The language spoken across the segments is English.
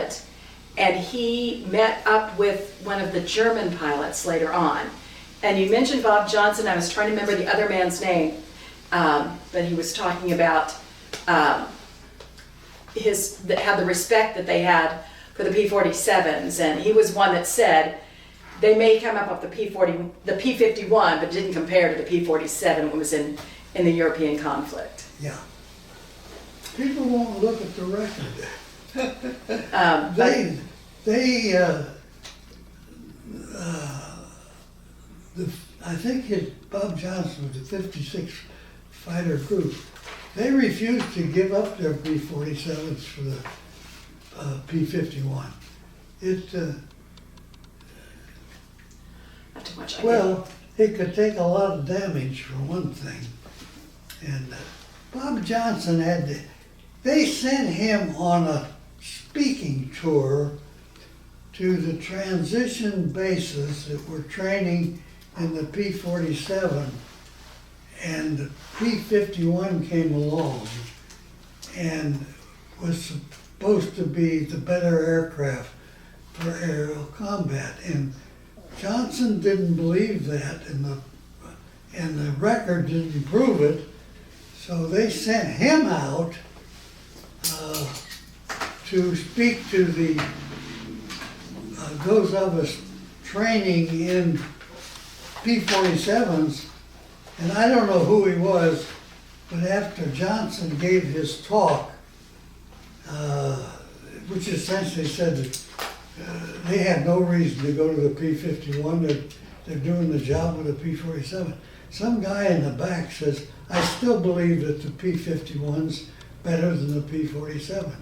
pilot, and he met up with one of the German pilots later on. And you mentioned Bob Johnson. I was trying to remember the other man's name, but he was talking about had the respect that they had for the P-47s, and he was one that said they may come up with the P-51, but didn't compare to the P-47 when it was in the European conflict. Yeah. People won't look at the record. I think Bob Johnson with the 56 fighter group, they refused to give up their P-47s for the P-51. Not too much. Well, it could take a lot of damage for one thing. And Bob Johnson they sent him on a speaking tour to the transition bases that were training in the P-47, and the P-51 came along and was supposed to be the better aircraft for aerial combat. And Johnson didn't believe that, and the record didn't prove it, so they sent him out to speak to those of us training in P-47s, and I don't know who he was, but after Johnson gave his talk, which essentially said that they had no reason to go to the P-51, they're doing the job with the P-47. Some guy in the back says, I still believe that the P-51's better than the P-47.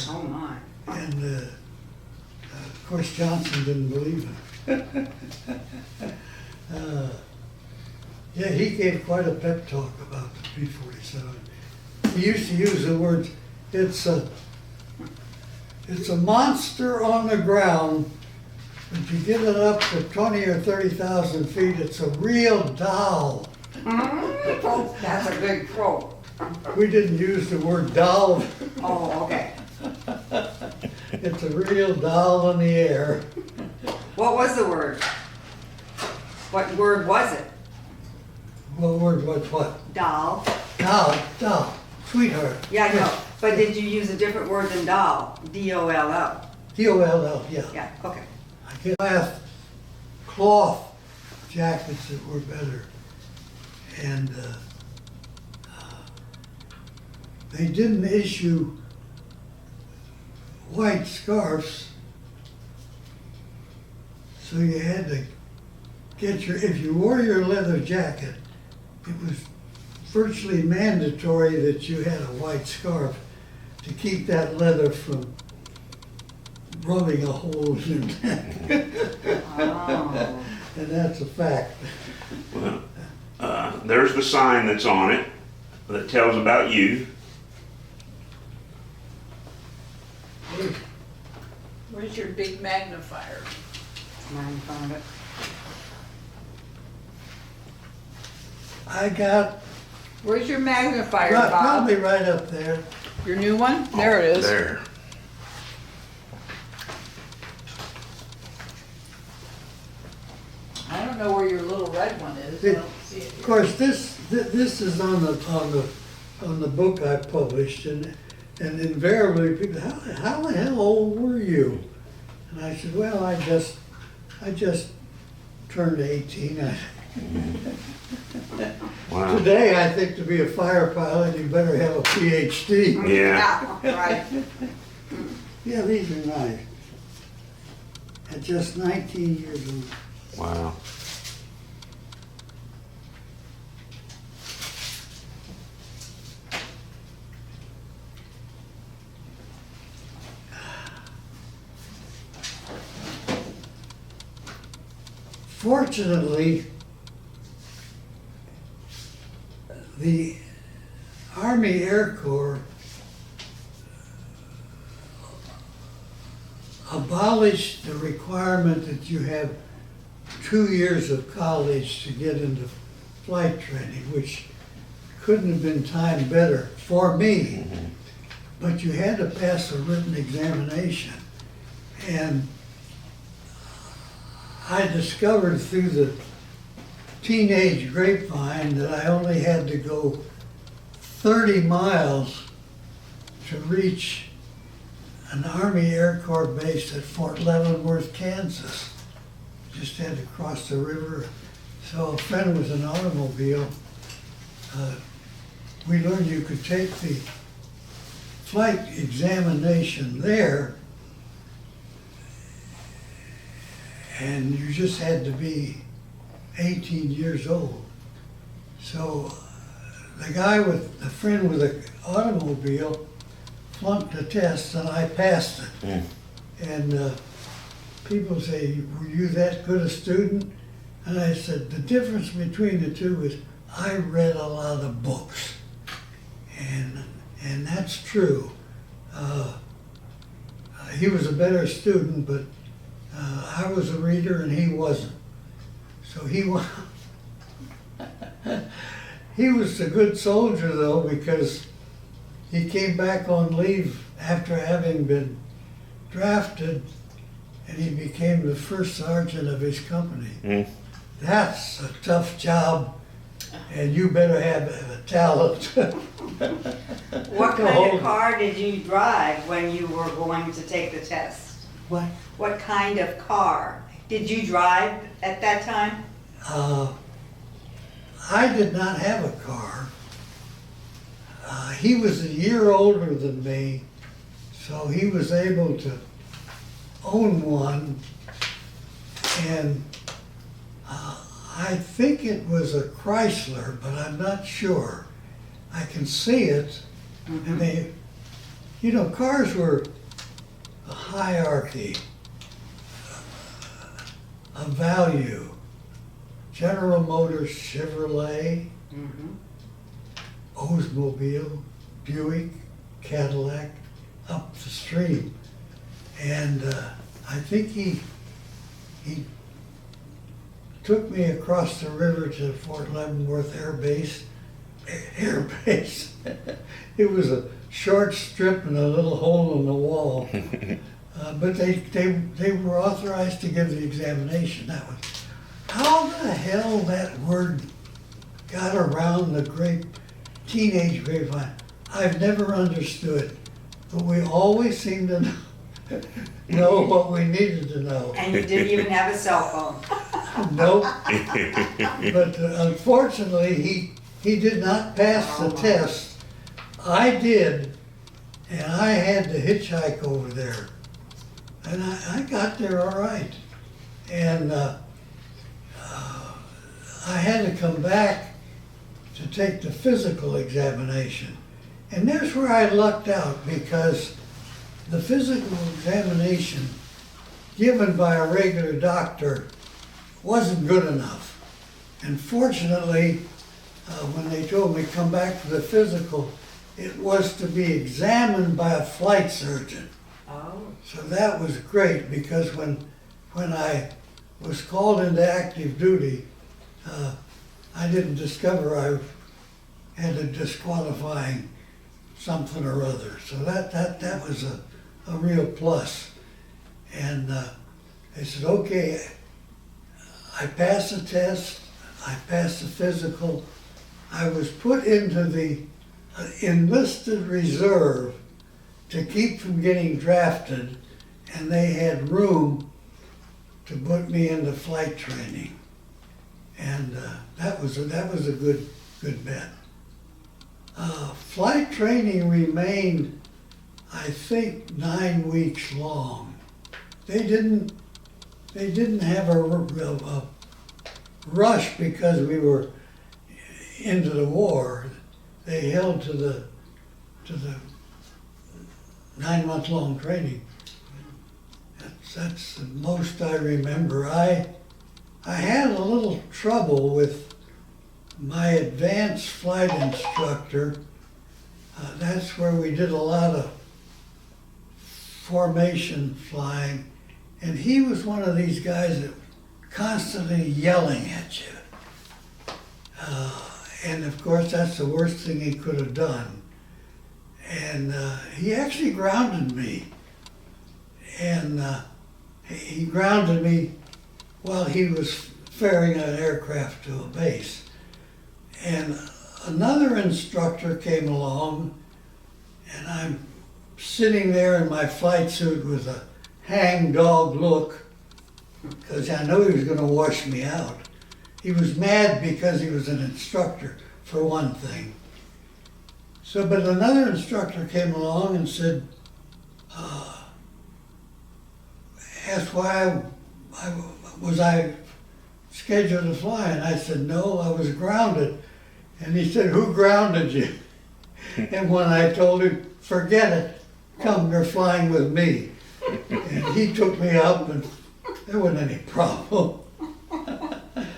Oh my. And of course Johnson didn't believe it. Yeah, he gave quite a pep talk about the P-47. He used to use the words, it's a monster on the ground, but you get it up to 20 or 30,000 feet, it's a real doll. That's a good quote. We didn't use the word doll. Oh, okay. It's a real doll in the air. What was the word? What word was it? What word, what? Doll. Doll, sweetheart. Yeah, I know. But did you use a different word than doll? D-O-L-L. D-O-L-L, yeah. Yeah, okay. I get cloth jackets that were better. And they didn't issue white scarves, so you had to if you wore your leather jacket, it was virtually mandatory that you had a white scarf to keep that leather from rubbing a hole in your neck. Oh. And that's a fact. Well, there's the sign that's on it that tells about you. Where's your big magnifier? Mine found it. I got Where's your magnifier, Bob? probably right up there. Your new one? There it is. There. I don't know where your little red one is. I don't see it Of here. course, this is on the book I published, and invariably people, how the hell old were you? And I said, well, I just turned 18. Wow. Today, I think to be a fighter pilot, you better have a PhD. Yeah. Right. Yeah, these are nice. At just 19 years old. Wow. Fortunately, the Army Air Corps abolished the requirement that you have 2 years of college to get into flight training, which couldn't have been timed better for me. but you had to pass a written examination. And I discovered through the teenage grapevine that I only had to go 30 miles to reach an Army Air Corps base at Fort Leavenworth, Kansas. Just had to cross the river. So a friend with an automobile, we learned you could take the flight examination there, and you just had to be 18 years old. So the guy with, the friend with the automobile flunked the test and I passed it. And people say, were you that good a student? And I said, the difference between the two is I read a lot of books. And that's true. He was a better student, but I was a reader and he wasn't. So he was a good soldier though, because he came back on leave after having been drafted, and he became the first sergeant of his company. That's a tough job, and you better have a talent. What kind of car did you drive when you were going to take the test? What? What kind of car did you drive at that time? I did not have a car. He was a year older than me, so he was able to own one, and I think it was a Chrysler, but I'm not sure. I can see it, and they, you know, cars were a hierarchy of value. General Motors, Chevrolet, Oldsmobile, Buick, Cadillac, up the stream. And I think he took me across the river to Fort Leavenworth Air Base. It was a short strip and a little hole in the wall. But they were authorized to give the examination. That was, how the hell that word got around the teenage grapevine, I've never understood. But we always seemed to know what we needed to know. And you didn't even have a cell phone. Nope. But unfortunately, he did not pass the test. I did, and I had to hitchhike over there. And I got there all right. And I had to come back to take the physical examination. And there's where I lucked out, because the physical examination given by a regular doctor wasn't good enough. And fortunately, when they told me come back for the physical, it was to be examined by a flight surgeon. Oh. So that was great, because when I was called into active duty, I didn't discover I had a disqualifying something or other. So that was a real plus. And I said, okay, I passed the test, I passed the physical. I was put into the enlisted reserve to keep from getting drafted, and they had room to put me into flight training. And that was a good bet. Flight training remained, I think, 9 weeks long. They didn't have a rush because we were into the war. They held to the 9-month-long training. That's the most I remember. I had a little trouble with my advanced flight instructor. That's where we did a lot of formation flying. And he was one of these guys that constantly yelling at you. And of course, that's the worst thing he could have done. And he actually grounded me. And he grounded me while he was ferrying an aircraft to a base. And another instructor came along, and I'm sitting there in my flight suit with a hang-dog look, because I know he was going to wash me out. He was mad because he was an instructor, for one thing. So, but another instructor came along and said, asked why was I scheduled to fly, and I said, no, I was grounded. And he said, who grounded you? And when I told him, forget it, come, you're flying with me. And he took me up, and there wasn't any problem.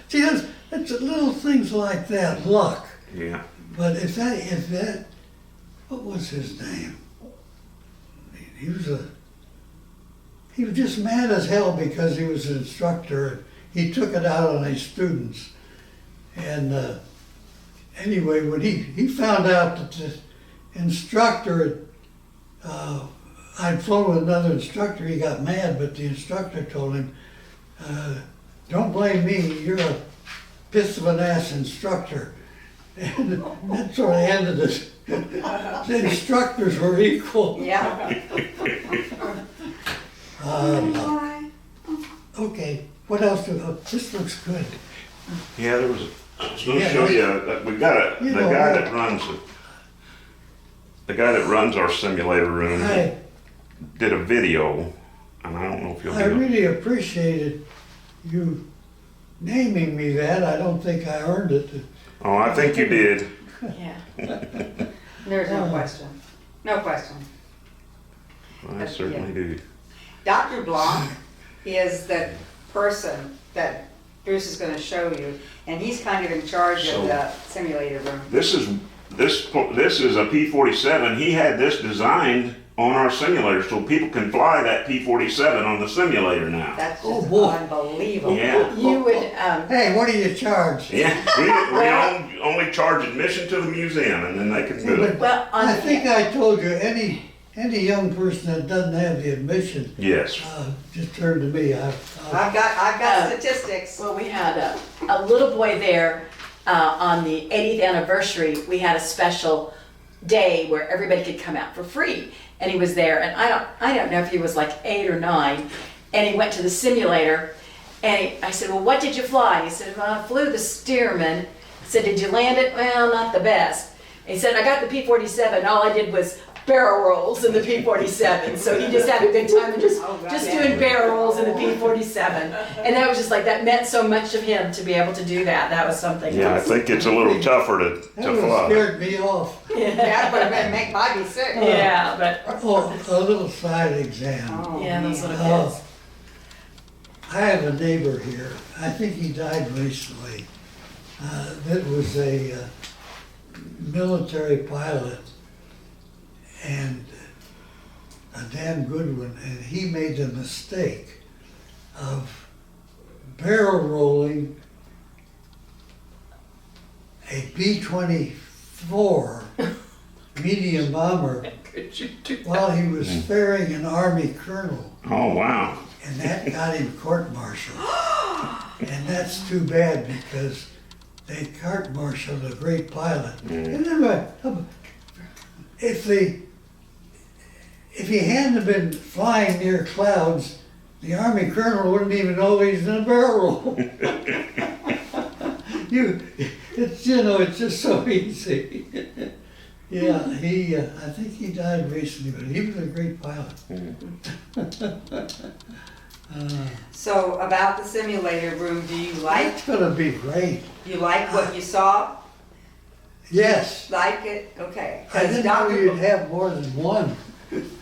See, that's little things like that, luck. Yeah. But if that, what was his name? He was just mad as hell because he was an instructor, and he took it out on his students. And anyway, when he found out that the instructor, I'd flown with another instructor, he got mad, but the instructor told him, don't blame me, you're a piss of an ass instructor. And that sort of ended it. The instructors were equal. Yeah. Okay, what else? This looks good. Yeah, I was going to Yeah, show you, we got You the know guy what? that runs the guy that runs our simulator room I did a video, and I don't know if you'll I get it. really appreciated you naming me that. I don't think I earned it. Oh, I think you did. Yeah. There's no question. No question. I certainly do. Dr. Blanc is the person that Bruce is going to show you, and he's kind of in charge So- of the simulator room. This is a P-47. He had this designed on our simulator so people can fly that P-47 on the simulator now. That's Oh, just boy. unbelievable. Yeah. You would, Hey, what do you charge? Yeah, we only charge admission to the museum, and then they can do it. well, on I the, think I told you, any young person that doesn't have the admission, Yes. just turn to me. I've got statistics. well, we had a little boy there on the 80th anniversary. We had a special day where everybody could come out for free, and he was there. And I don't know if he was like 8 or 9, and he went to the simulator. And I said, well, what did you fly? He said, well, I flew the Stearman. I said, did you land it? Well, not the best. He said, I got the P-47. All I did was barrel rolls in the P-47. So he just had a good time and just doing barrel rolls in the P-47. And that was just like, that meant so much to him to be able to do that. That was something. Yeah, I think it's a little tougher to That would have fly. scared me off. That would have made Bobby sick. Yeah, but Oh, a little side exam. Oh, yeah, those man. little kids. I have a neighbor here, I think he died recently, that was a military pilot, and a damn good one, and he made the mistake of barrel rolling a B-24 medium bomber Could you do that? while he was ferrying an Army colonel. Oh, wow. And that got him court-martialed. And that's too bad because they court-martialed a great pilot. And then if he hadn't been flying near clouds, the Army colonel wouldn't even know he's in a barrel roll. It's just so easy. Yeah, I think he died recently, but he was a great pilot. So about the simulator room, do you like It's gonna be great. what you saw? Yes. Like it? Okay. I didn't know Dr. you'd have more than one.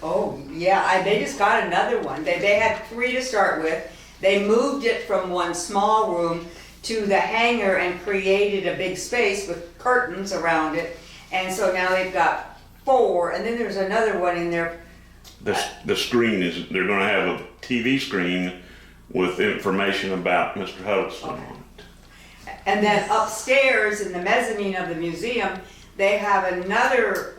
Oh, yeah, they just got another one. They had 3 to start with. They moved it from one small room to the hangar and created a big space with curtains around it. And so now they've got 4, and then there's another one in there. The screen is, they're gonna have a TV screen with information about Mr. Huddleston on it. And then upstairs in the mezzanine of the museum, they have another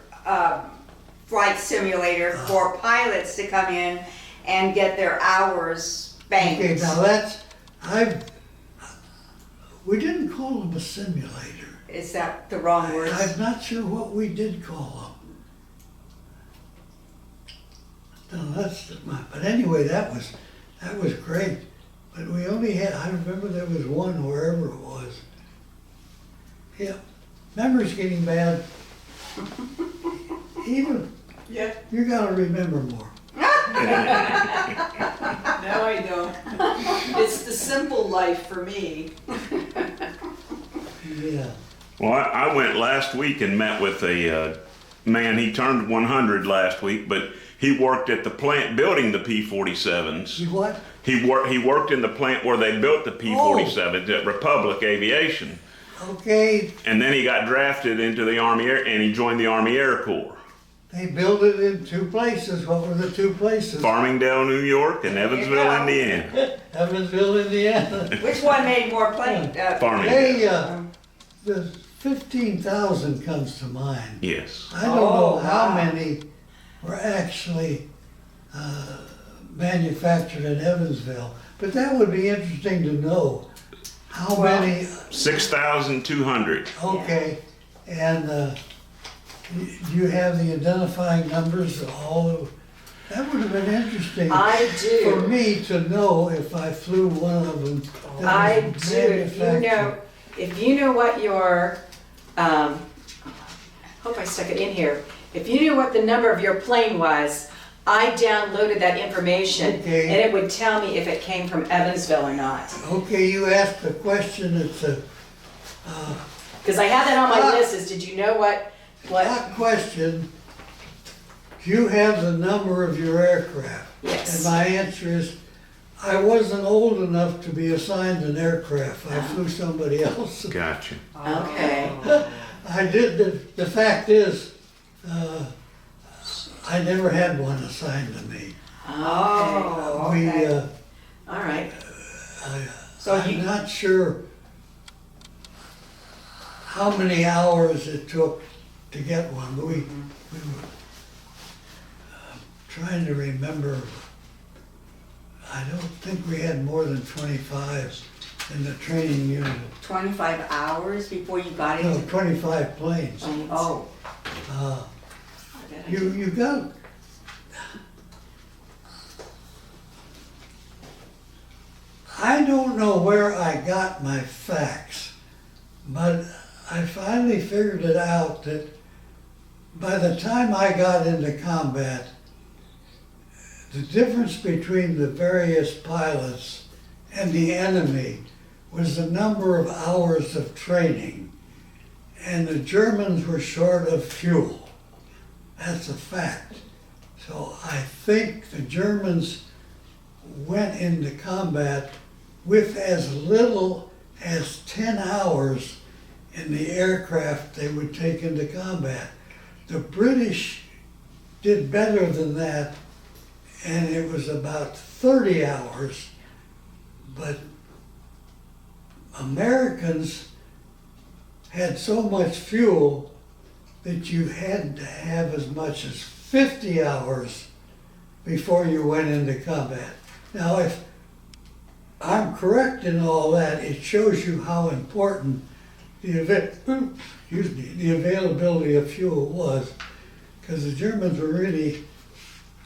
flight simulator for pilots to come in and get their hours banked. Okay, now we didn't call them a simulator. Is that the wrong word? I'm not sure what we did call them. No, but anyway, that was great. But we only had, I remember there was one wherever it was. Yeah, memory's getting bad. Even, Yeah. you gotta remember more. No, I don't. It's the simple life for me. Yeah. Well, I went last week and met with a man. He turned 100 last week, but he worked at the plant building the P-47s. You what? He worked in the plant where they built the P-47s at Republic Aviation. Okay, And then he got drafted into the Army Air, and he joined the Army Air Corps. they built it in two places. What were the two places? Farmingdale, New York, and Evansville, go. Indiana. Evansville, Indiana. Which one made more plane? Farmingdale. The 15,000 comes to mind. Yes. I don't know Oh, how wow. many were actually manufactured in Evansville, but that would be interesting to know. How Well, many, 6,200. okay, and do you have the identifying numbers of all of, that would have been interesting. I For do. me to know if I flew one of them that I was do. If you know what your, hope I stuck it in here. If you knew what the number of your plane was, I downloaded that information Okay. and it would tell me if it came from Evansville or not. Okay, you asked a question, it's a, Because I had that on my list is, did you know what? that question, do you have the number of your aircraft? Yes. And my answer is, I wasn't old enough to be assigned an aircraft. I flew somebody else. Gotcha. Okay. I did, the fact is, I never had one assigned to me. Oh, We, okay. All right. So I'm you, not sure how many hours it took to get one. We were trying to remember. I don't think we had more than 25 in the training unit. 25 hours before you got No, into, 25 planes. oh, You got, I don't know where I got my facts, but I finally figured it out that by the time I got into combat, the difference between the various pilots and the enemy was the number of hours of training, and the Germans were short of fuel. That's a fact. So I think the Germans went into combat with as little as 10 hours in the aircraft they would take into combat. The British did better than that, and it was about 30 hours, but Americans had so much fuel that you had to have as much as 50 hours before you went into combat. Now, if I'm correct in all that, it shows you how important the availability of fuel was, because the Germans were really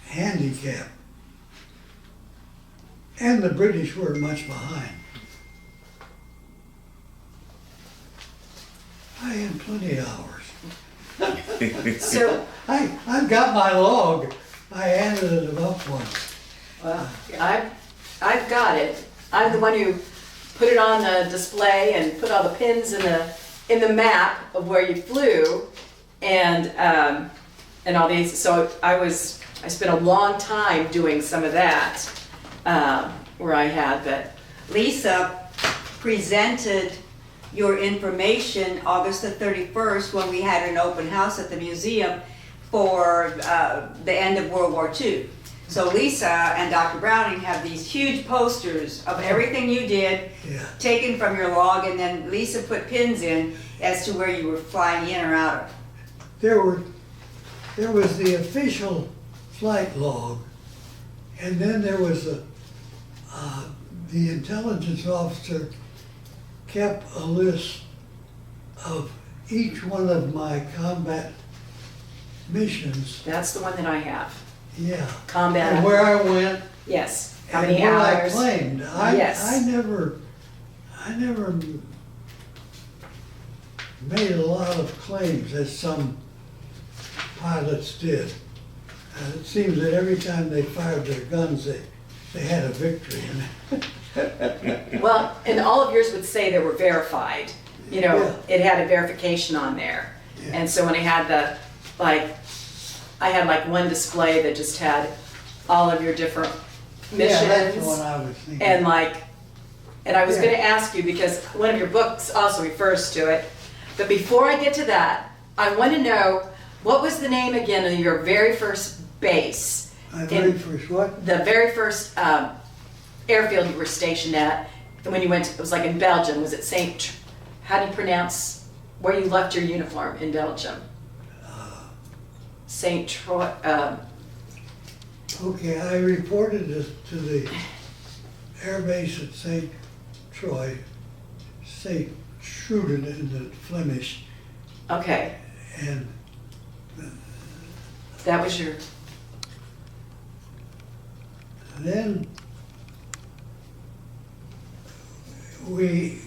handicapped. And the British were much behind. I had plenty of hours. So, I've got my log. I handed it up once. well, I've got it. I'm the one who put it on the display and put all the pins in the map of where you flew, and all these. So I spent a long time doing some of that, where I had that. Lisa presented your information August the 31st when we had an open house at the museum for the end of World War II. So Lisa and Dr. Browning have these huge posters of everything you did, Yeah. taken from your log, and then Lisa put pins in as to where you were flying in or out of. There were there was the official flight log, and then there was the intelligence officer kept a list of each one of my combat missions. That's the one that I have. Yeah. Combat. And where I went. Yes. How And many what I hours? claimed. Yes. I never made a lot of claims as some pilots did. It seems that every time they fired their guns, they had a victory. Well, and all of yours would say they were verified. You know, Yeah. it had a verification on there. Yeah. And so when I had I had like one display that just had all of your different missions. Yeah, that's the one I was thinking. And I was Yeah. gonna ask you, because one of your books also refers to it, but before I get to that, I wanna know, what was the name again of your very first base? My very first what? The very first airfield you were stationed at, and when you went, it was like in Belgium, was it how do you pronounce, where you left your uniform in Belgium? St. Troy, Okay, I reported this to the air base at St. Troy, St. Truden in the Flemish, okay, and that was your, then we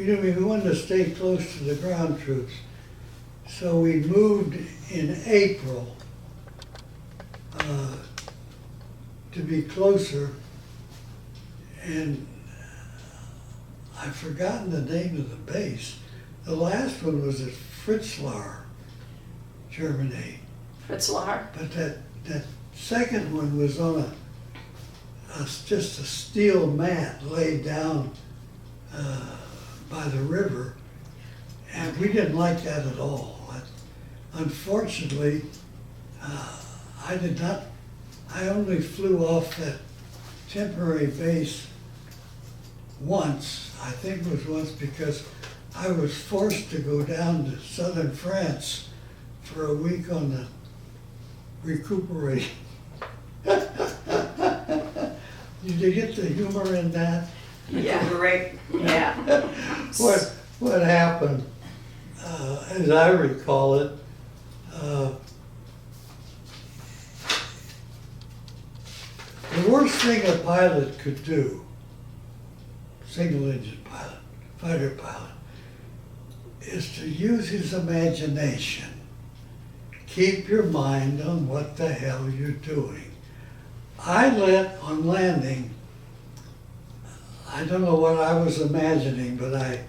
wanted to stay close to the ground troops, so we moved in April to be closer, and I've forgotten the name of the base. The last one was at Fritzlar, Germany, Fritzlar? but that second one was on just a steel mat laid down by the river, and we didn't like that at all. Unfortunately, I only flew off that temporary base once. I think it was once because I was forced to go down to southern France for a week on the recuperating. Did you get the humor in that? Yeah, Great. yeah. What happened, as I recall it, the worst thing a pilot could do, single engine pilot, fighter pilot, is to use his imagination. Keep your mind on what the hell you're doing. I let on landing, I don't know what I was imagining, but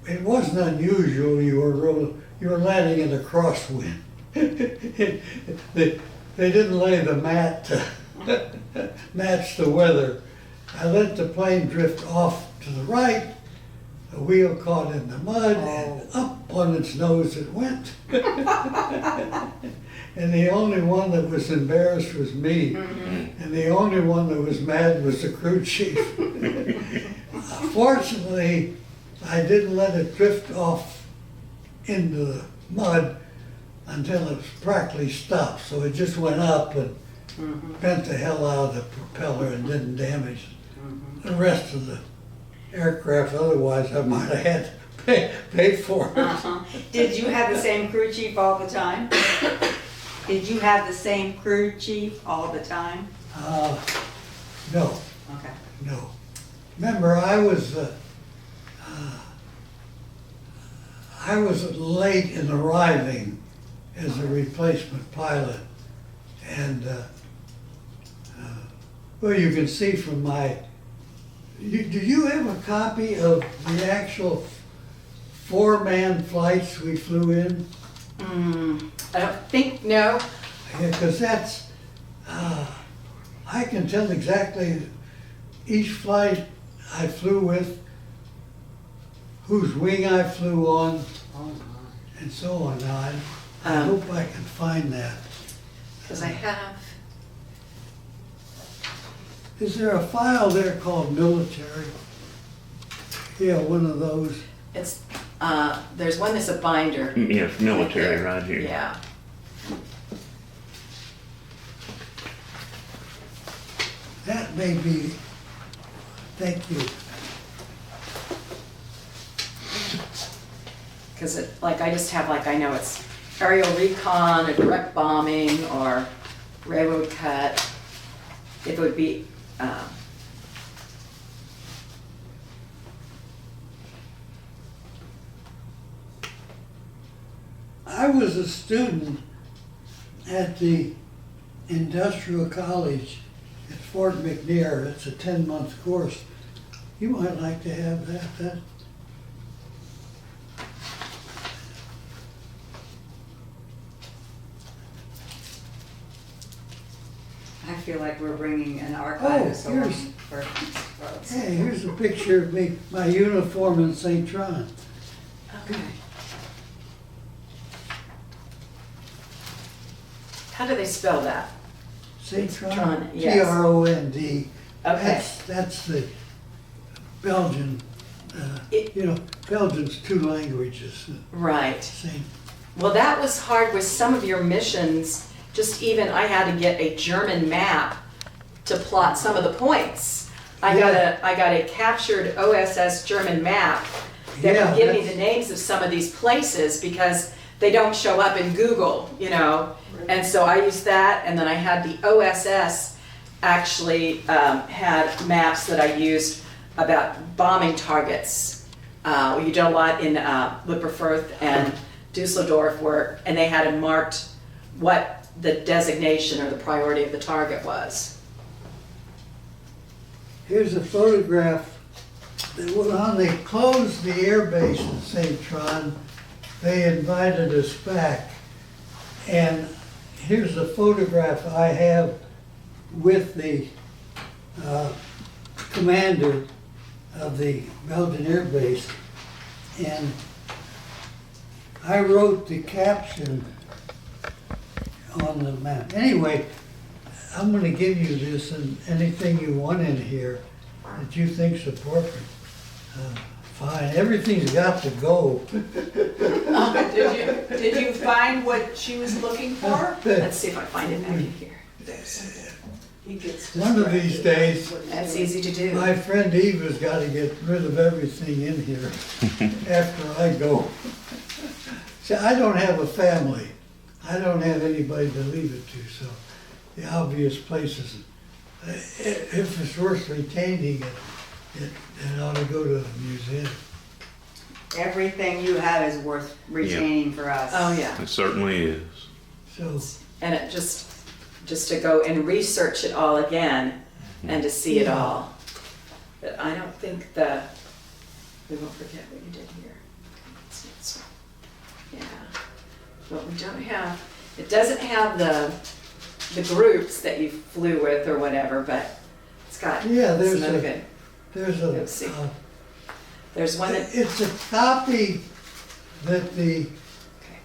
it wasn't unusual. You were landing in a crosswind. They didn't lay the mat to match the weather. I let the plane drift off to the right. The wheel caught in the mud, and up on its nose it went. And the only one that was embarrassed was me. And the only one that was mad was the crew chief. Fortunately, I didn't let it drift off into the mud until it was practically stopped. So it just went up and bent the hell out of the propeller and didn't damage the rest of the aircraft. Otherwise, I might have had to pay for it. Did you have the same crew chief all the time? Did you have the same crew chief all the time? No, Okay. no. Remember, I was late in arriving as a replacement pilot, and well, you can see from my. Do you have a copy of the actual 4-man flights we flew in? I don't think, no. Yeah, because that's, I can tell exactly each flight I flew with, whose wing I flew on, and so on. Now, I hope I can find that. Because I have, Is there a file there called military? Yeah, one of those. it's There's one that's a binder. Yes, military right here. Yeah. That may be, thank you. Because it, like, I just have, like, I know it's aerial recon, or direct bombing, or railroad cut. It would be, I was a student at the Industrial College at Fort McNair. It's a 10-month course. You might like to have that. I feel like we're bringing an archivist Oh, along here's- for. Hey, here's a picture of me, my uniform in St. Tron. okay. How do they spell that? St. Tron, Tron, yes. Trond. Okay. That's the Belgian, It- Belgium's 2 languages. Right. Same. Well, that was hard with some of your missions. Just even, I had to get a German map to plot some of the points. I got a captured OSS German map that Yeah, would give me that's- the names of some of these places because they don't show up in Google, And so I used that, and then I had the OSS actually had maps that I used about bombing targets. You did a lot in Lipperfürth and Dusseldorf work, and they had it marked what the designation or the priority of the target was. Here's a photograph. When they closed the air base in St. Tron, they invited us back. And here's a photograph I have with the commander of the Belgian air base. And I wrote the caption on the map. Anyway, I'm gonna give you this, and anything you want in here that you think's appropriate, fine. Everything's got to go. Did you find what she was looking for? Let's see if I find it back in here. He gets One of these days, That's easy to do. my friend Eve has got to get rid of everything in here after I go. See, I don't have a family. I don't have anybody to leave it to, so the obvious places, if it's worth retaining, it ought to go to the museum. Everything you have is worth retaining for us. Oh, yeah. It certainly is. So, And it just to go and research it all again and to see it Yeah. all. But I don't think we won't forget what you did here. It's- Yeah. But we don't have, it doesn't have the groups that you flew with or whatever, but it's got Yeah, there's some other a- good. there's Let's see. There's one that, it's a copy that the okay,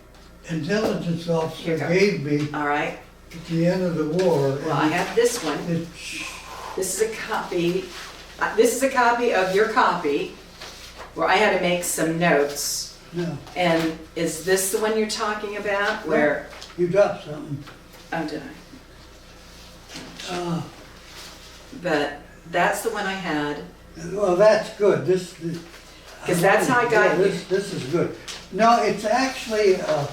intelligence Here officer you go. gave me all right. at the end of the war. Well, I have this one. It, This is a copy, this is a copy of your copy where I had to make some notes. no, And is this the one you're talking about where, you dropped something. oh, did I? Uh, But that's the one I had. Well, that's good. This. 'Cause that's how I got Yeah, this is good. No, it's actually a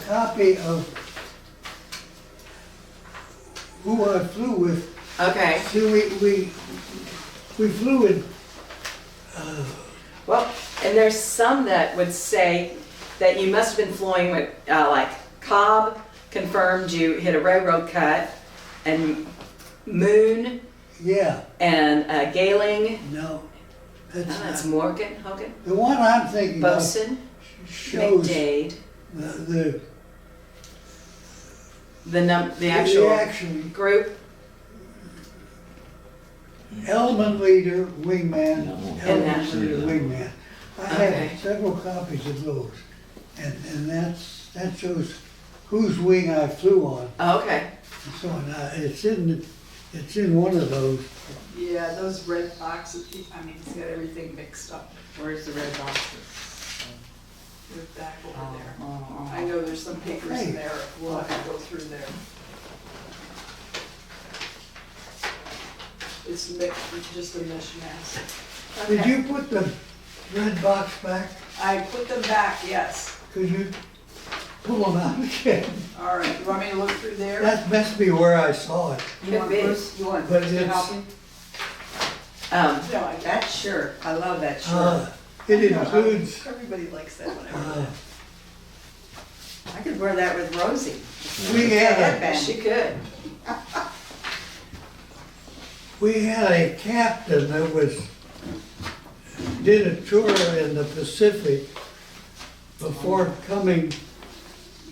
copy of who I flew with. Okay, See, we flew in, well, and there's some that would say that you must have been flying with, like Cobb confirmed you hit a railroad cut, and Moon yeah, and Gailing, no, that's that's not. Morgan, Hogan, The one I'm thinking of Bosun, shows McDade, the the actual actual group. element leader, wingman, No. And element that. leader, wingman. I Okay. have several copies of those, and that shows whose wing I flew on. Oh, okay, And so it's in one of those. Yeah, those red boxes, I mean, it's got everything mixed up. Where's the red boxes? You're back over there. Oh, I know there's some papers Hey. in there, we'll have to go through there. It's just a mishmash. Did you put the red box back? I put them back, yes. Could you pull them out again? All right, you want me to look through there? That must be where I saw it. You want Bruce, you want But Bruce to it's- help you? No, I That shirt, I love that shirt. It includes, Everybody likes that one. I could wear that with Rosie. we had Headband. She could. a captain that did a tour in the Pacific before coming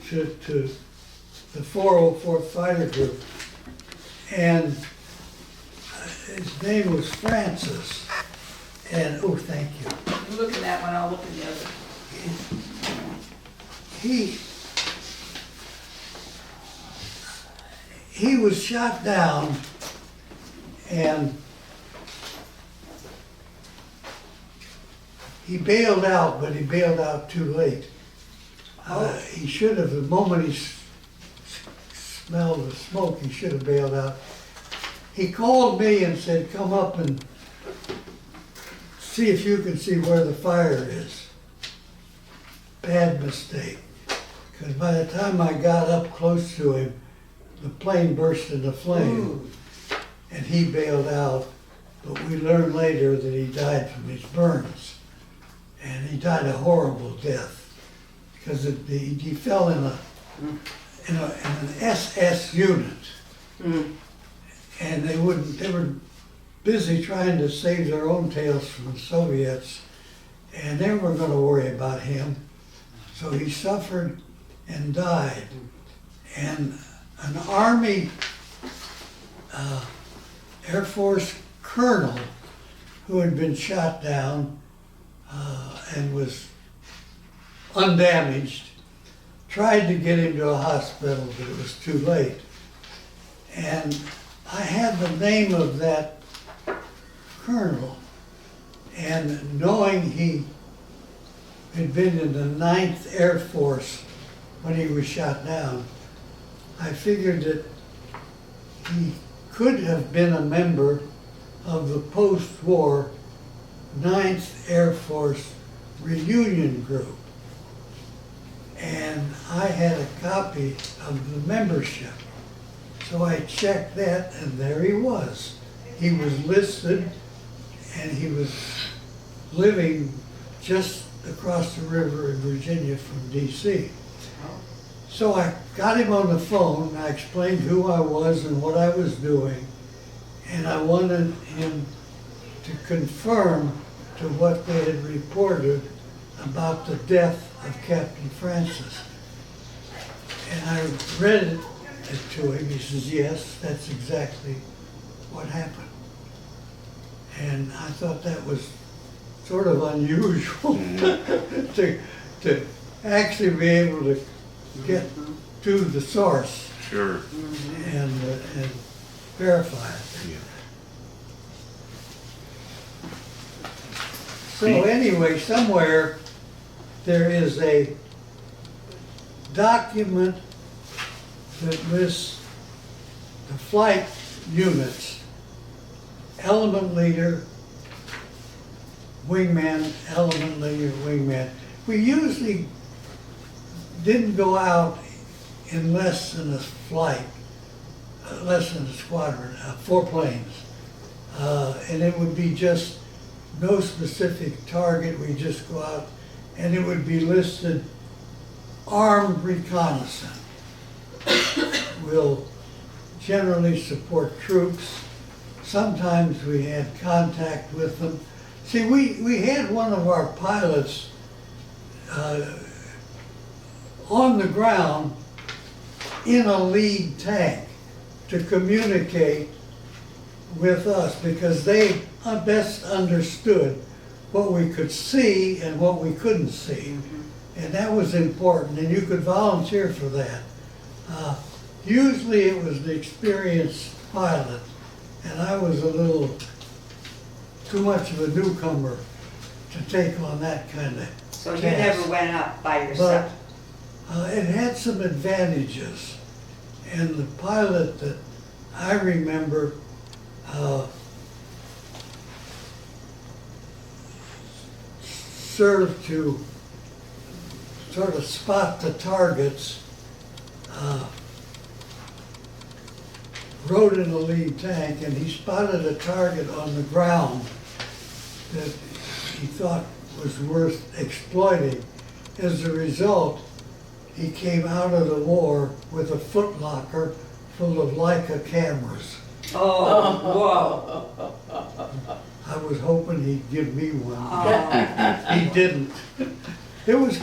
to the 404th Fighter Group. And his name was Francis. And, oh, thank you. You look in that one, I'll look in the other. He was shot down and he bailed out, but he bailed out too late. He should have, the moment he smelled the smoke, he should have bailed out. He called me and said, come up and see if you can see where the fire is. Bad mistake. Because by the time I got up close to him, the plane burst into flame and he bailed out. But we learned later that he died from his burns. And he died a horrible death because he fell in an SS unit. And they were busy trying to save their own tails from the Soviets, and they were going to worry about him. So he suffered and died. And an Army Air Force colonel who had been shot down and was undamaged tried to get him to a hospital, but it was too late. And I had the name of that colonel, and knowing he had been in the 9th Air Force when he was shot down, I figured that he could have been a member of the post-war 9th Air Force reunion group. And I had a copy of the membership. So I checked that, and there he was. He was listed, and he was living just across the river in Virginia from DC. So I got him on the phone, I explained who I was and what I was doing, and I wanted him to confirm to what they had reported about the death of Captain Francis. And I read it to him. He says, yes, that's exactly what happened. And I thought that was sort of unusual to actually be able to get to the source Sure. and verify it. Yeah. So anyway, somewhere there is a document that lists the flight units, element leader, wingman, element leader, wingman. We usually didn't go out in less than a flight, less than a squadron, 4 planes. And it would be just no specific target, we just go out, and it would be listed armed reconnaissance. We'll generally support troops. Sometimes we had contact with them. See, we had one of our pilots on the ground in a lead tank to communicate with us because they best understood what we could see and what we couldn't see. And that was important, and you could volunteer for that. Usually it was the experienced pilot, and I was a little too much of a newcomer to take on that kind of So you task. never went up by But yourself? it had some advantages. And the pilot that I remember served to sort of spot the targets, rode in the lead tank, and he spotted a target on the ground that he thought was worth exploiting. As a result, he came out of the war with a footlocker full of Leica cameras. Oh, whoa. I was hoping he'd give me one. Oh. He didn't. It was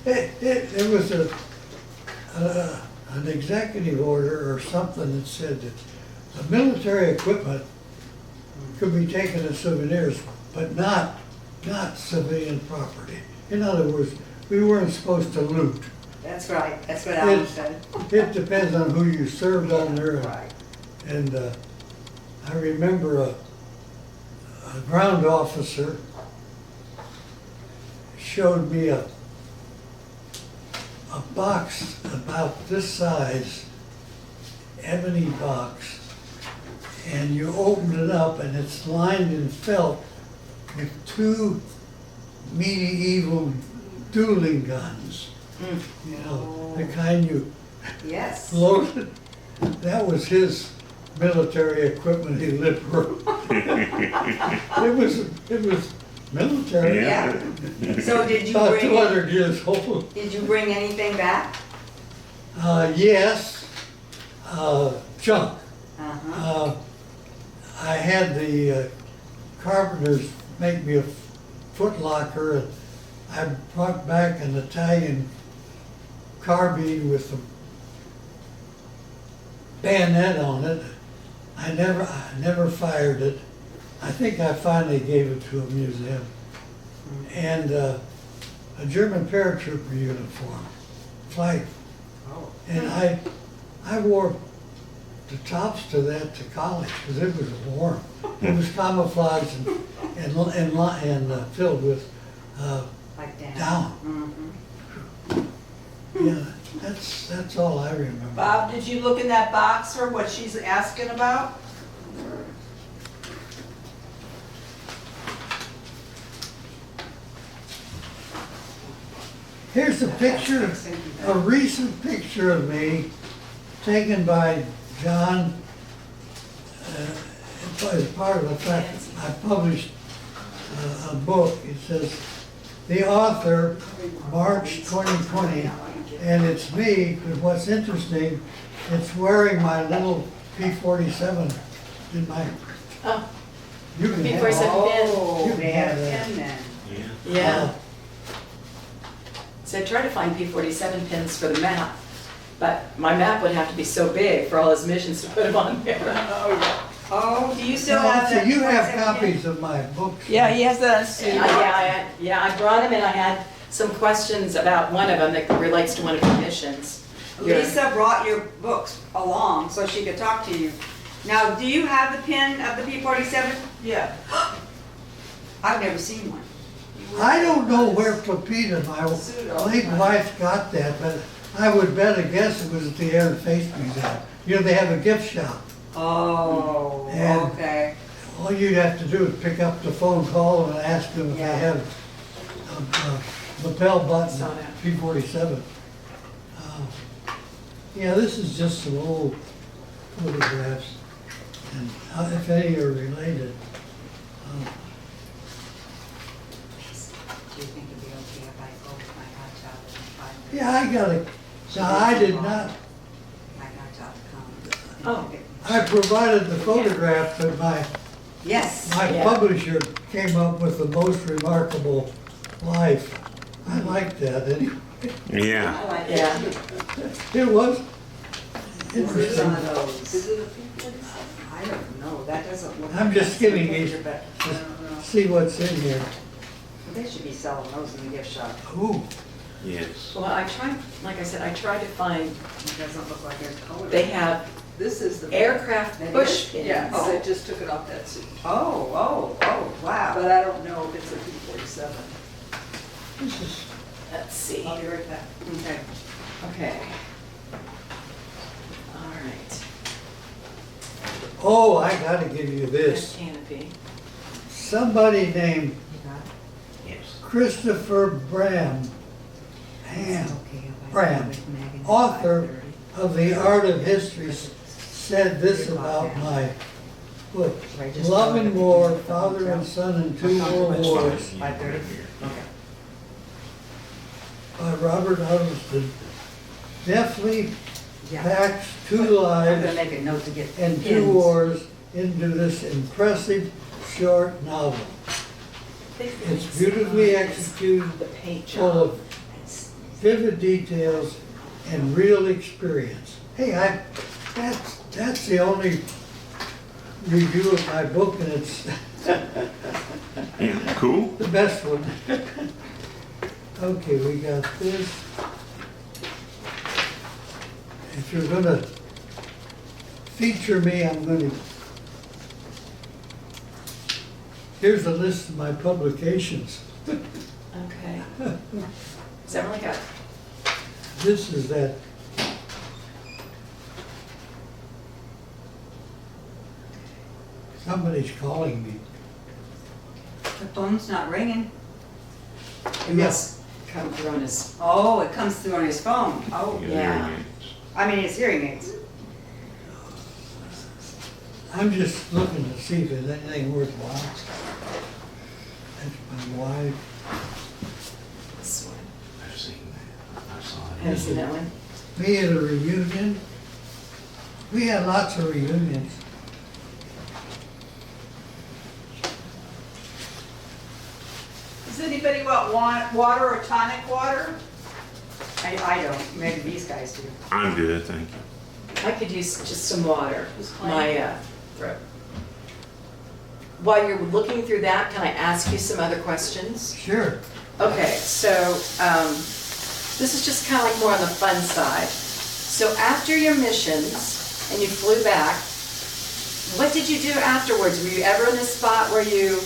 it was an executive order or something that said that the military equipment could be taken as souvenirs, but not civilian property. In other words, we weren't supposed to loot. That's right, that's what Alan said. It depends on who you served under. Right. And I remember a ground officer showed me a box about this size, ebony box, and you open it up and it's lined in felt with two medieval dueling guns. You know, the kind you Yes. loaded. That was his military equipment he lived through. It was military. Yeah. So did you About bring, 200 years old. did you bring anything back? Yes, junk. Uh-huh. I had the carpenters make me a footlocker, and I brought back an Italian carbine with the bayonet on it. I never fired it. I think I finally gave it to a museum. And a German paratrooper uniform, flag. Oh. And I wore the tops to that to college because it was warm. It was camouflaged and filled with Like that. down. Mhm. Yeah, that's all I remember. Bob, did you look in that box for what she's asking about? Here's a picture, a recent picture of me taken by John. It's part of the fact I published a book. It says, the author, March 2020, and it's me, but what's interesting, it's wearing my little P-47 in my, Oh, you can have P-47 it. Oh, You can they have have that. pin then. yeah. So I tried to find P-47 pins for the map, but my map would have to be so big for all his missions to put them on there. Oh, do you still have So that? you have 47 copies of my books. Yeah, he has that on CD. Yeah, I brought him and I had some questions about one of them that relates to one of your missions. pin? Lisa brought your books along so she could talk to you. Now, do you have the pin of the P-47? Yeah. I've never seen one. I don't know where Pepita, my late wife, got that, but I would bet a guess it was at the Air and Space Museum. You know, they have a gift shop. Oh, And- okay. All you'd have to do is pick up the phone call and ask them if Yeah. they have a lapel button Saw that. P-47. Yeah, this is just some old photographs, and if any are related. Do you think it'd be okay if I go with my hot tub and find it? Yeah, I got it. Now, I did not, My hot tub come? Oh. I provided the photograph, but my Yes. Yeah. publisher came up with the most remarkable life. I like that anyway. Yeah. I like Yeah. It was This is interesting. one of those. Is it a P-47? I don't know, that doesn't look. I'm just kidding, Picture, Ace. but I don't know. See what's in here. They should be selling those in the gift shop. Ooh, Yes. Well, I tried, like I said, I tried to find, It doesn't look like there's color. they have This is the. aircraft That push is? pins. Yeah, because I just took it off that suit. Oh, wow. But I don't know if it's a P-47. this is Let's see. I'll be right back. Okay. Okay. All right. Oh, I gotta give you There's this. canopy. Somebody named Yes. Christopher Bram, author of The Art of History, said this about my book. Love and War, Father and Son in Two World Wars, 5:30? Okay. by Robert Huddleston, deftly Yeah. packs two I'm gonna lives make a note to get and two pins. wars into this impressive short novel. It's beautifully executed, The paint full job. of vivid details and real experience. Hey, that's the only review of my book, and it's Yeah, cool. the best one. Okay, we got this. If you're gonna feature me, I'm gonna, here's a list of my publications. Okay. Is that really good? This is that. Somebody's calling me. The phone's not ringing. It must come through on his, Oh, it comes through on his phone. Oh, You got Yeah. hearing aids. I mean, his hearing aids. I'm just looking to see if there's anything worthwhile. That's my wife. this one. I've seen that. I saw it. Have you seen that one? Me at a reunion. We had lots of reunions. Does anybody want water or tonic water? I don't, maybe these guys do. I'm good, thank you. I could use just some water. Just plain? My throat. While you're looking through that, can I ask you some other questions? Sure. Okay, so this is just kind of like more on the fun side. So after your missions and you flew back, what did you do afterwards? Were you ever in a spot where you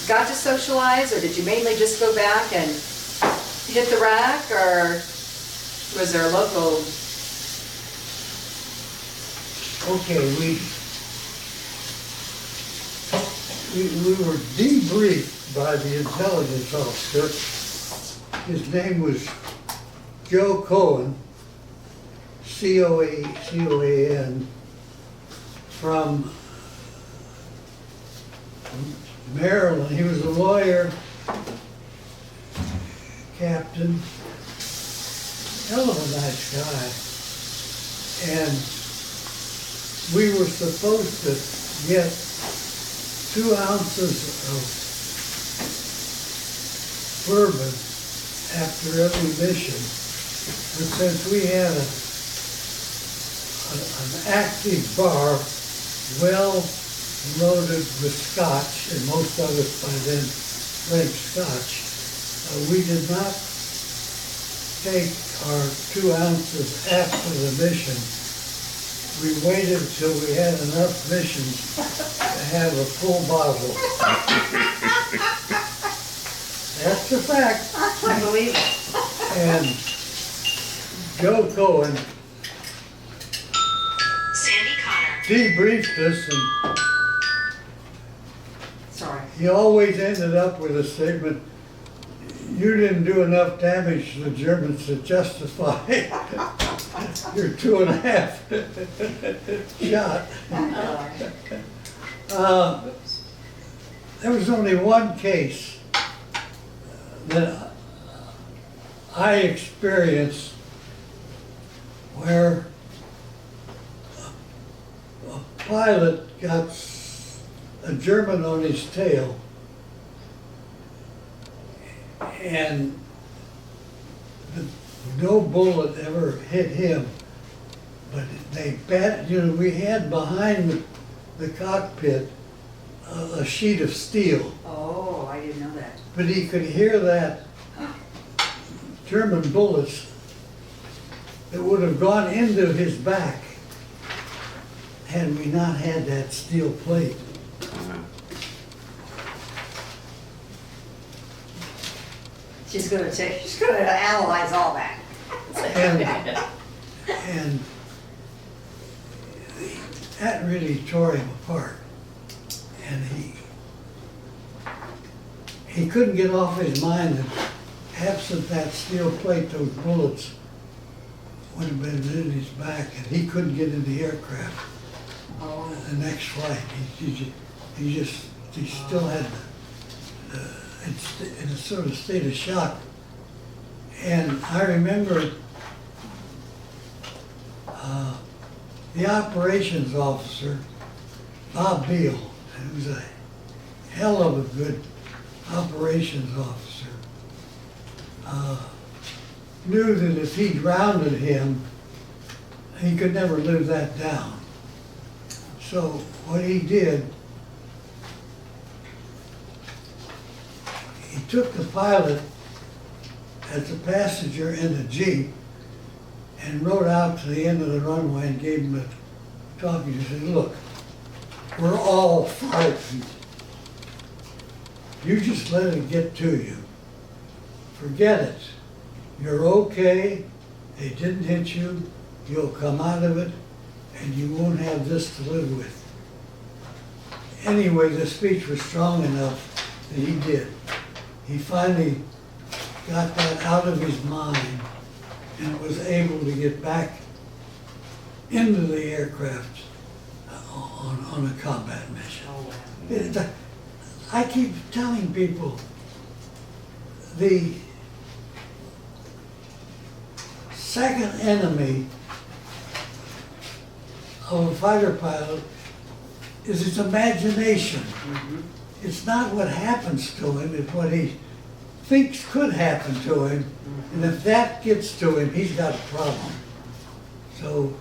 got to socialize, or did you mainly just go back and hit the rack, or was there a local? Okay, we were debriefed by the intelligence officer. His name was Joe Cohen, C-O-A-N, from Maryland. He was a lawyer, captain, hell of a nice guy. And we were supposed to get 2 ounces of bourbon after every mission. And since we had an active bar, well loaded with scotch, and most of us by then drank scotch, we did not take our 2 ounces after the mission. We waited till we had enough missions to have a full bottle. That's a fact. I believe it. And Joe Cohen Sandy Connor. debriefed us, and Sorry. he always ended up with a statement, "You didn't do enough damage to the Germans to justify your 2.5 shot." There was only one case that I experienced where a pilot got a German on his tail, and no bullet ever hit him. But we had behind the cockpit a sheet of steel. Oh, I didn't know that. But he could hear that German bullets that would have gone into his back had we not had that steel plate. She's gonna analyze all that. And that really tore him apart. And he couldn't get off his mind that absent that steel plate, those bullets would have been in his back, and he couldn't get in the aircraft Oh. the next flight. He still had in a sort of state of shock. And I remember the operations officer, Bob Beal, who was a hell of a good operations officer, knew that if he grounded him, he could never live that down. So what he did, he took the pilot as a passenger in the Jeep and rode out to the end of the runway and gave him a talking. He said, look, we're all frightened. You just let it get to you. Forget it. You're okay. They didn't hit you. You'll come out of it, and you won't have this to live with. Anyway, the speech was strong enough that he did. He finally got that out of his mind and was able to get back into the aircraft on a combat mission. I keep telling people the second enemy of a fighter pilot is his imagination. It's not what happens to him, it's what he thinks could happen to him. And if that gets to him, he's got a problem. So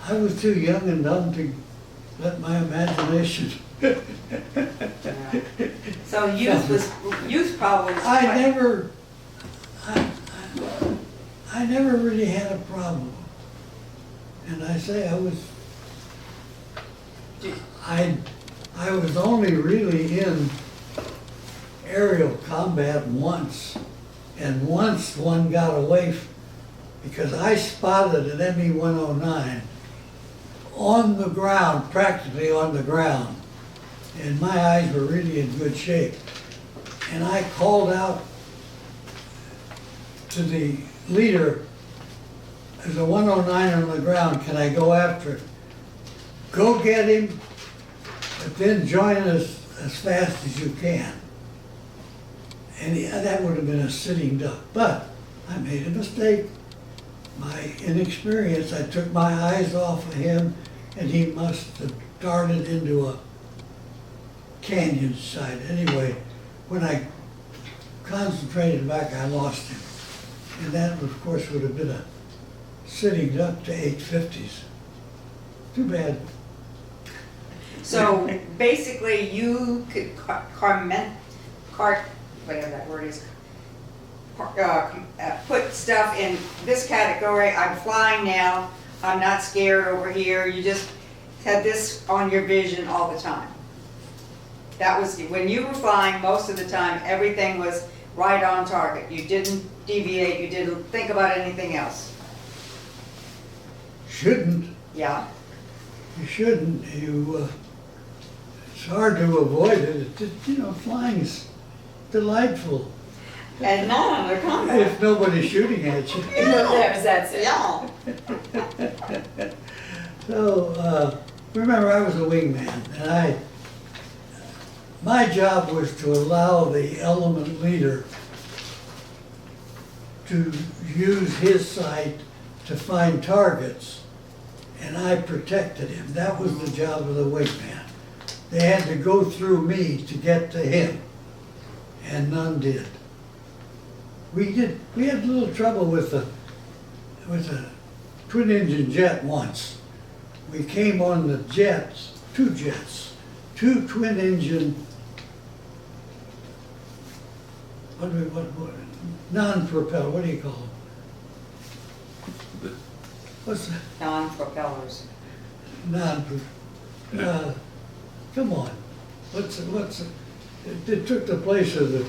I was too young and dumb to let my imagination. So youth probably was I quite- never really had a problem. And I say I was only really in aerial combat once. And once one got away because I spotted an ME-109 on the ground, practically on the ground. And my eyes were really in good shape. And I called out to the leader, there's a 109 on the ground, can I go after it? Go get him, but then join us as fast as you can. And that would have been a sitting duck, but I made a mistake. My inexperience, I took my eyes off of him, and he must have darted into a canyon side. Anyway, when I concentrated back, I lost him. And that, of course, would have been a sitting duck to 850s. Too bad. So basically, you could whatever that word is, put stuff in this category. I'm flying now. I'm not scared over here. You just had this on your vision all the time. That was when you were flying. Most of the time, everything was right on target. You didn't deviate. You didn't think about anything else. Shouldn't. Yeah. You shouldn't. It's hard to avoid it. Flying is delightful. And not under combat. If nobody's shooting at you. That's it. Yeah. So, remember I was a wingman, and my job was to allow the element leader to use his sight to find targets, and I protected him. That was the job of the wingman. They had to go through me to get to him, and none did. We had a little trouble with a twin-engine jet once. We came on the two twin-engine, non-propeller, what do you call them? What's that? Non-propellers. Come on, what's it took the place of the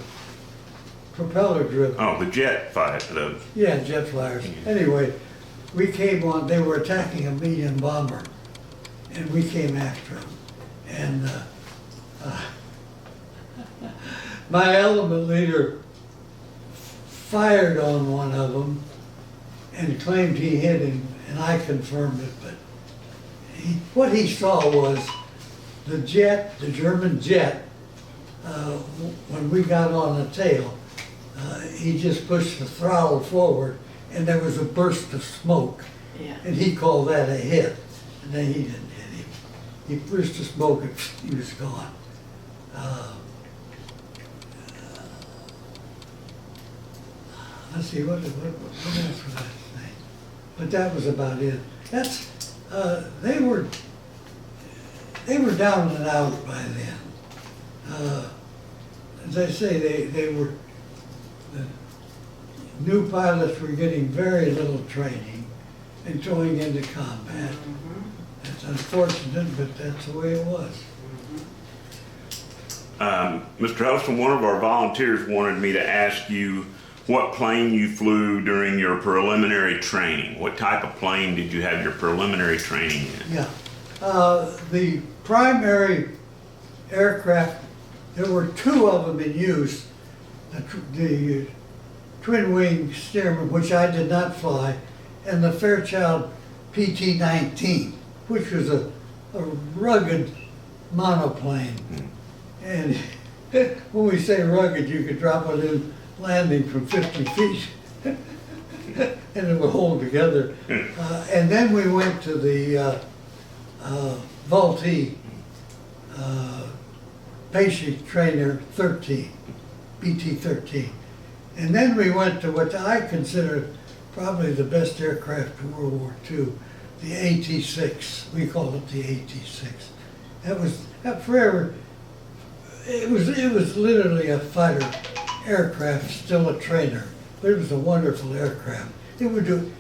propeller driven. Oh, the jet fight, Yeah, jet flyers. Anyway, we came on, they were attacking a medium bomber, and we came after them. And my element leader fired on one of them and claimed he hit him, and I confirmed it, but what he saw was the jet, the German jet, when we got on the tail, he just pushed the throttle forward and there was a burst of smoke. Yeah. And he called that a hit. And then he didn't hit him. He burst the smoke and he was gone. Let's see, what else was I saying? But that was about it. That's, they were down and out by then. As I say, they were, the new pilots were getting very little training and going into combat. That's unfortunate, but that's the way it was. Mr. Huddleston, one of our volunteers wanted me to ask you what plane you flew during your preliminary training. What type of plane did you have your preliminary training in? Yeah. The primary aircraft, there were two of them in use. The twin wing Stearman, which I did not fly, and the Fairchild PT-19, which was a rugged monoplane. And when we say rugged, you could drop it in landing from 50 feet and it would hold together. And then we went to the Vultee Basic Trainer 13, BT-13. And then we went to what I consider probably the best aircraft in World War II, the AT-6. We called it the AT-6. That forever, it was literally a fighter aircraft, still a trainer, but it was a wonderful aircraft. It would do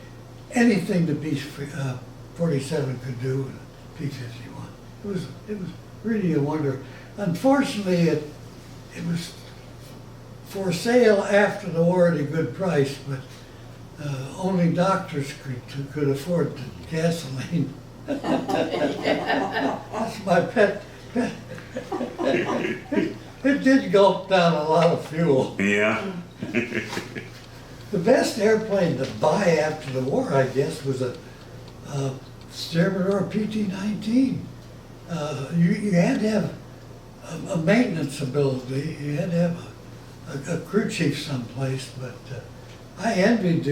anything the B-47 could do with a P-51. It was really a wonder. Unfortunately, it was for sale after the war at a good price, but only doctors could afford the gasoline. That's my pet. It did gulp down a lot of fuel. Yeah. The best airplane to buy after the war, I guess, was a Stearman or a PT-19. You had to have a maintenance ability. You had to have a crew chief someplace, but I envied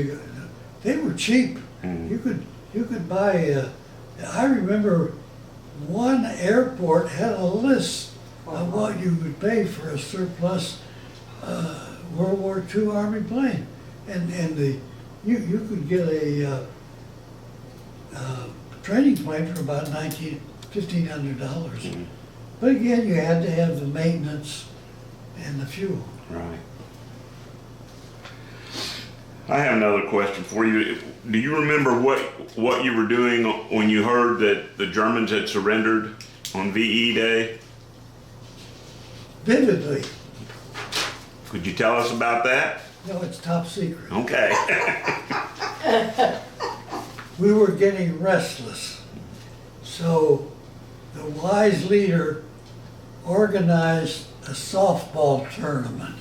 they were cheap. You could buy. I remember one airport had a list of what you would pay for a surplus World War II Army plane, and you could get a training plane for about $1,500. But again, you had to have the maintenance and the fuel. Right. I have another question for you. Do you remember what you were doing when you heard that the Germans had surrendered on VE Day? Vividly. Could you tell us about that? No, it's top secret. Okay. We were getting restless. So the wise leader organized a softball tournament.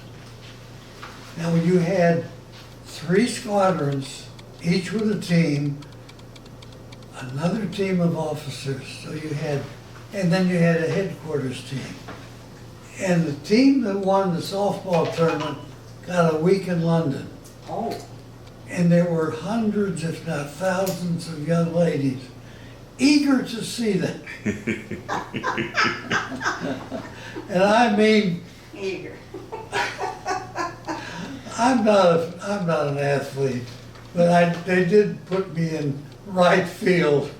Now you had 3 squadrons, each with a team, another team of officers, and then you had a headquarters team. And the team that won the softball tournament got a week in London. Oh. And there were hundreds, if not thousands, of young ladies eager to see them. And I mean, Eager. I'm not an athlete, but they did put me in right field.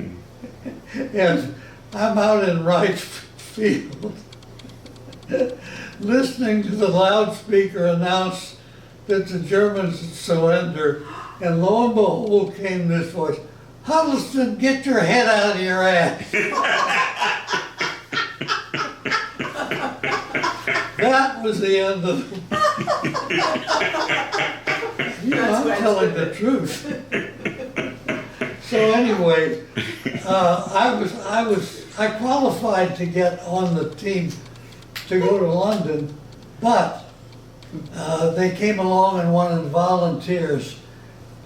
And I'm out in right field, listening to the loudspeaker announce that the Germans had surrendered, and lo and behold came this voice, "Huddleston, get your head out of your ass." That was the end of the. You know, I'm That's telling the truth. So anyway, I qualified to get on the team to go to London, but they came along and wanted volunteers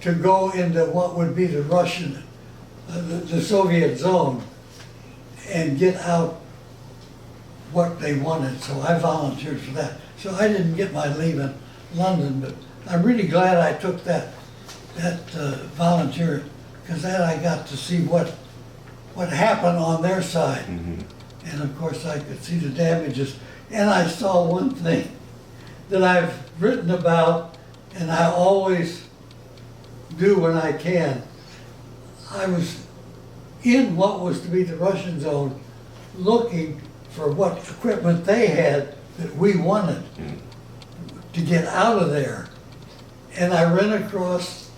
to go into what would be the Russian, the Soviet zone, and get out what they wanted. So I volunteered for that. So I didn't get my leave in London, but I'm really glad I took that volunteer, because then I got to see what happened on their side. And of course I could see the damages. And I saw one thing that I've written about, and I always do when I can. I was in what was to be the Russian zone looking for what equipment they had that we wanted to get out of there. And I ran across,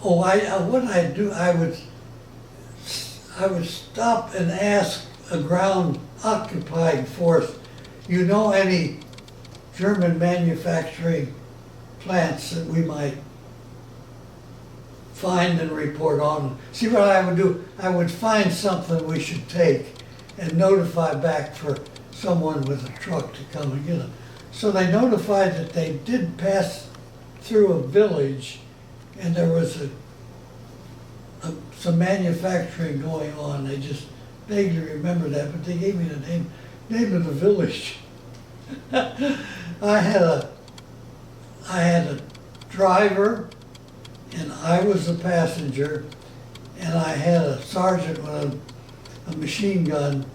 what I'd do, I would stop and ask a ground occupying force, you know any German manufacturing plants that we might find and report on? See what I would do? I would find something we should take and notify back for someone with a truck to come and get them. So they notified that they did pass through a village, and there was some manufacturing going on. They just vaguely remember that, but they gave me the name of the village. I had a driver, and I was the passenger, and I had a sergeant with a machine gun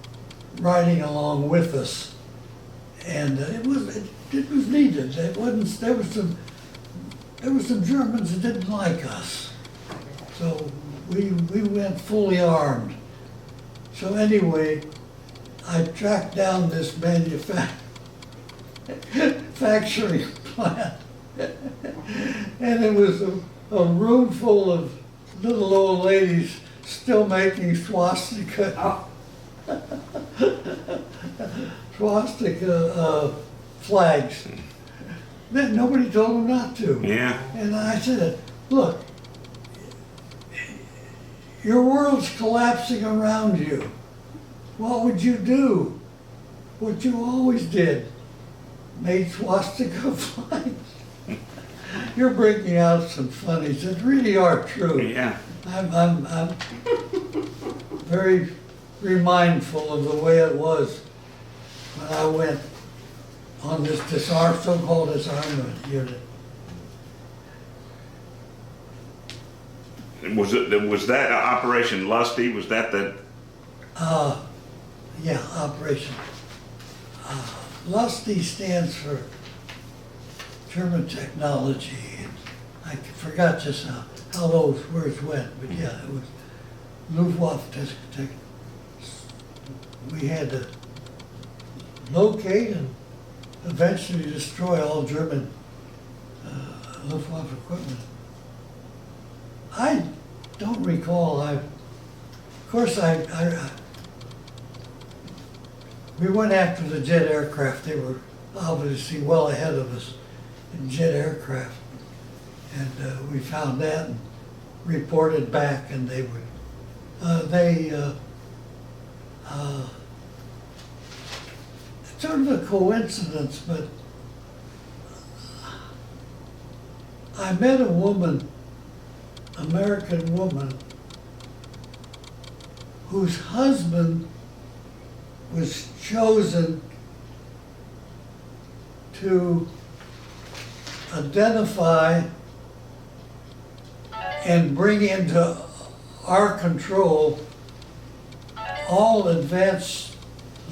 riding along with us. And it was needed. There were some Germans that didn't like us. So we went fully armed. So anyway, I tracked down this manufacturing plant. And it was a room full of little old ladies still making swastika flags. Then nobody told them not to. Yeah. And I said, look, your world's collapsing around you. What would you do? What you always did. Made swastika flags. You're breaking out some funnies that really are true. Yeah. I'm very mindful of the way it was when I went on this so-called disarmament unit. Was that Operation Lusty? Was that the? Yeah, Operation. Lusty stands for German technology. I forgot just how those words went, but yeah, it was Luftwaffe tech. We had to locate and eventually destroy all German Luftwaffe equipment. I don't recall. We went after the jet aircraft. They were obviously well ahead of us in jet aircraft, and we found that and reported back, and they would. It's sort of a coincidence, but I met a woman, American woman, whose husband was chosen to identify and bring into our control all advanced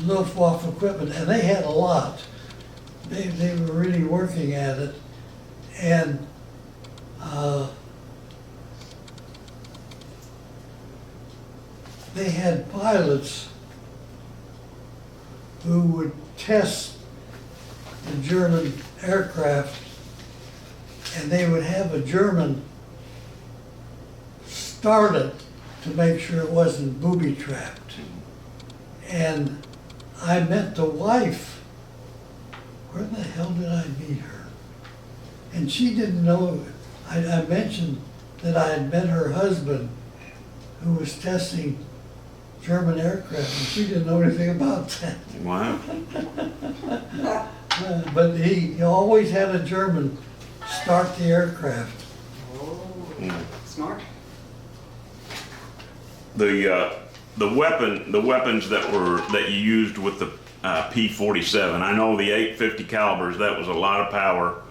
Luftwaffe equipment, and they had a lot. They were really working at it, and they had pilots who would test the German aircraft, and they would have a German start it to make sure it wasn't booby-trapped. And I met the wife where the hell did I meet her? And she didn't know, I mentioned that I had met her husband who was testing German aircraft, and she didn't know anything about that. Wow. But he always had a German start the aircraft. Smart. The weapons that you used with the P-47. I know the 850 calibers. That was a lot of power.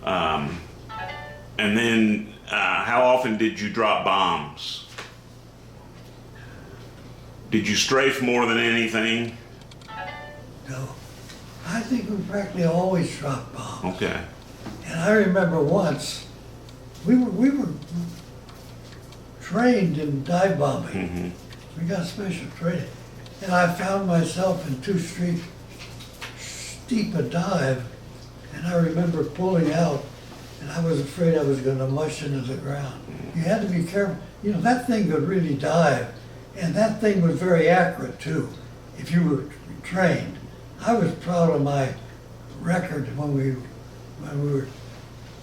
And then, how often did you drop bombs? Did you strafe more than anything? No, I think we practically always dropped bombs. Okay. And I remember once, we were trained in dive bombing. Mm-hmm. We got special training. And I found myself in too steep a dive, and I remember pulling out, and I was afraid I was gonna mush into the ground. You had to be careful. You know, that thing could really dive, and that thing was very accurate too, if you were trained. I was proud of my record when we were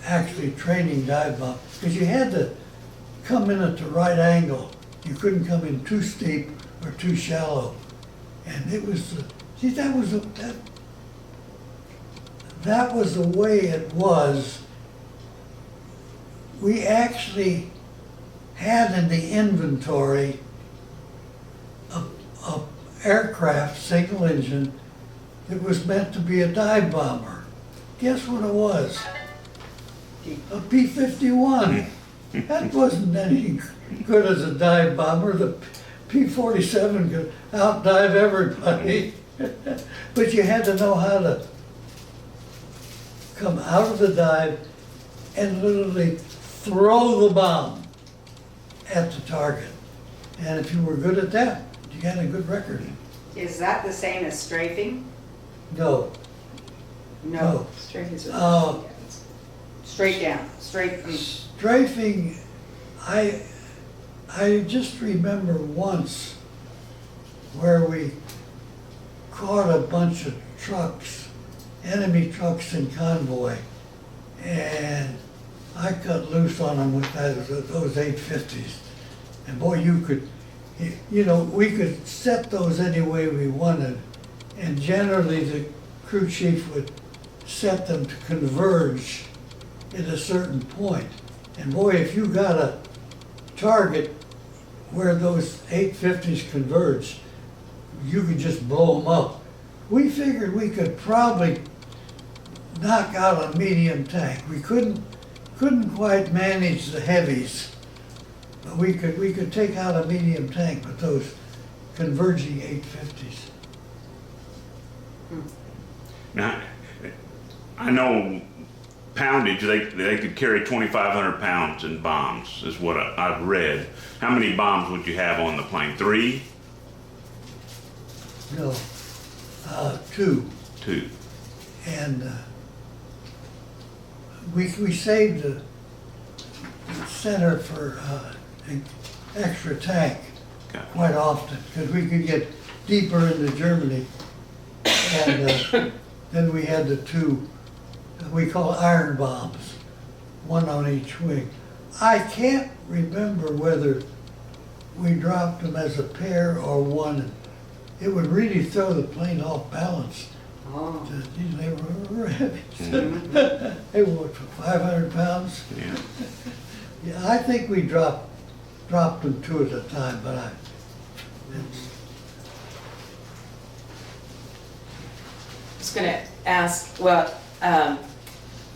actually training dive bomb, because you had to come in at the right angle. You couldn't come in too steep or too shallow. And it was, see, that was the way it was. We actually had in the inventory a aircraft, single engine, that was meant to be a dive bomber. Guess what it was? A P-51. That wasn't any good as a dive bomber. The P-47 could outdive everybody. But you had to know how to come out of the dive and literally throw the bomb at the target. And if you were good at that, you had a good record. Is that the same as strafing? No. No. Strafing's Straight down, straight from. Strafing, I just remember once where we caught a bunch of trucks, enemy trucks in convoy, and I cut loose on them with those 850s. And boy, we could set those any way we wanted, and generally the crew chief would set them to converge at a certain point. And boy, if you got a target where those 850s converge, you could just blow them up. We figured we could probably knock out a medium tank. We couldn't quite manage the heavies, but we could take out a medium tank with those converging 850s. Now, I know poundage, they could carry 2,500 pounds in bombs, is what I've read. How many bombs would you have on the plane? 3? No, 2. 2. And we saved the center for an extra tank Okay. quite often, because we could get deeper into Germany. And then we had the 2 we call iron bombs, 1 on each wing. I can't remember whether we dropped them as a pair or one. It would really throw the plane off balance. Oh. They were heavy. They were 500 pounds. Yeah. Yeah, I think we dropped them 2 at a time, but I was going to ask, well,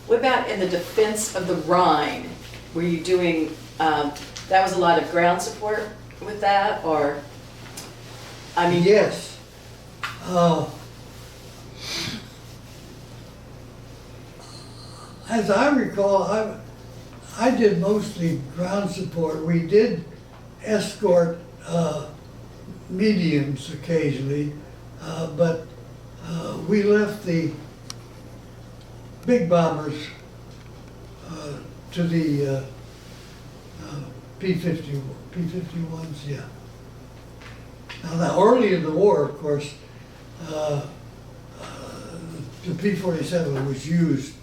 what about in the defense of the Rhine? Were you doing, that was a lot of ground support with that, or, I mean? yes. As I recall, I did mostly ground support. We did escort mediums occasionally, but we left the big bombers to the P-51s, yeah. Now, early in the war, of course, the P-47 was used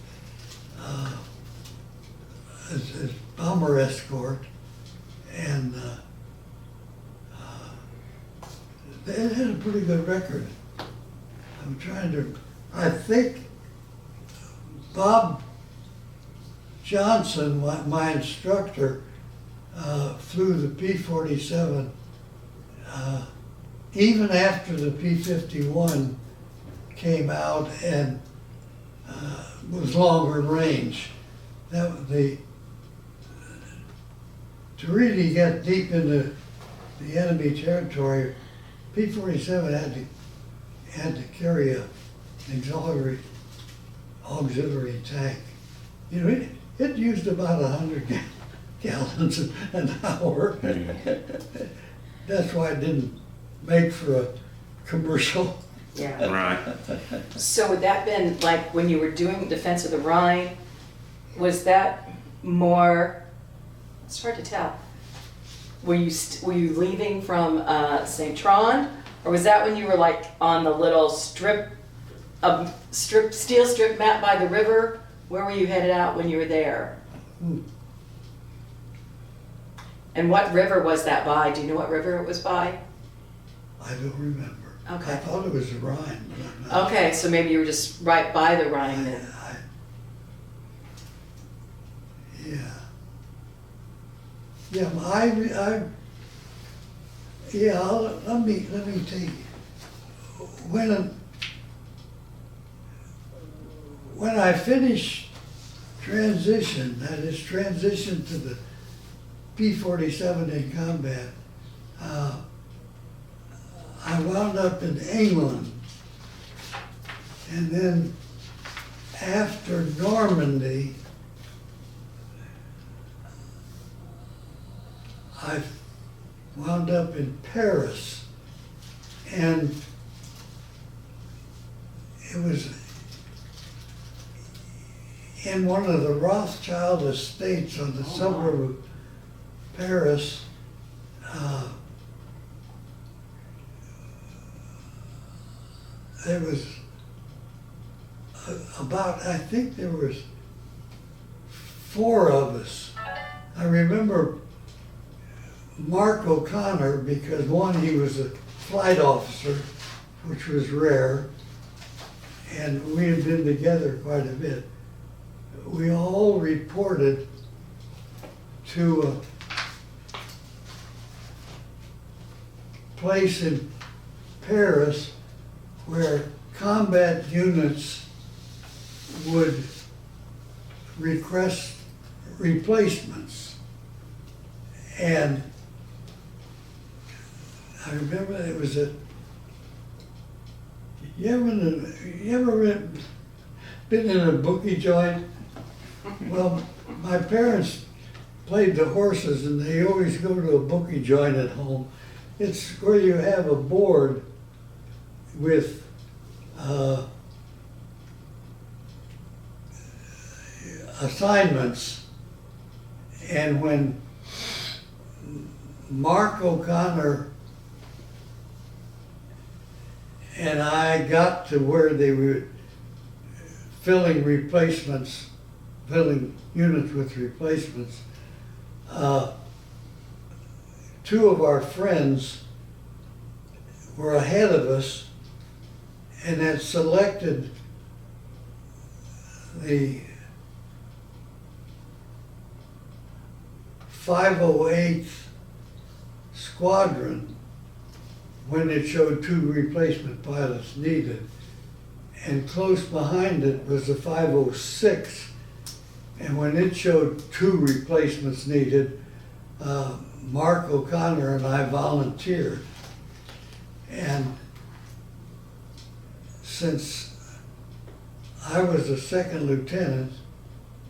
as bomber escort, and it had a pretty good record. I think Bob Johnson, my instructor, flew the P-47 even after the P-51 came out and was longer range. To really get deep into the enemy territory, P-47 had to carry an auxiliary tank. You know, it used about 100 gallons an hour. That's why it didn't make for a commercial. Yeah. Right. So would that been like when you were doing Defense of the Rhine, was that more, it's hard to tell. Were you leaving from St. Tron, or was that when you were like on the little steel strip map by the river? Where were you headed out when you were there? And what river was that by? Do you know what river it was by? I don't remember. Okay. I thought it was the Rhine, but I'm not. Okay, so maybe you were just right by the Rhine then. Yeah, let me tell you. When I finished transition, that is transition to the P-47 in combat, I wound up in England. And then after Normandy, I wound up in Paris, and it was in one of the Rothschild estates on the suburb of Paris. There was I think there was 4 of us. I remember Mark O'Connor, because one, he was a flight officer, which was rare, and we had been together quite a bit. We all reported to a place in Paris where combat units would request replacements. And I remember it was you ever been in a bookie joint? Well, my parents played the horses, and they always go to a bookie joint at home. It's where you have a board with assignments, and when Mark O'Connor and I got to where they were filling units with replacements, 2 of our friends were ahead of us and had selected the 508th Squadron when it showed 2 replacement pilots needed. And close behind it was the 506, and when it showed 2 replacements needed, Mark O'Connor and I volunteered. And since I was a 2nd lieutenant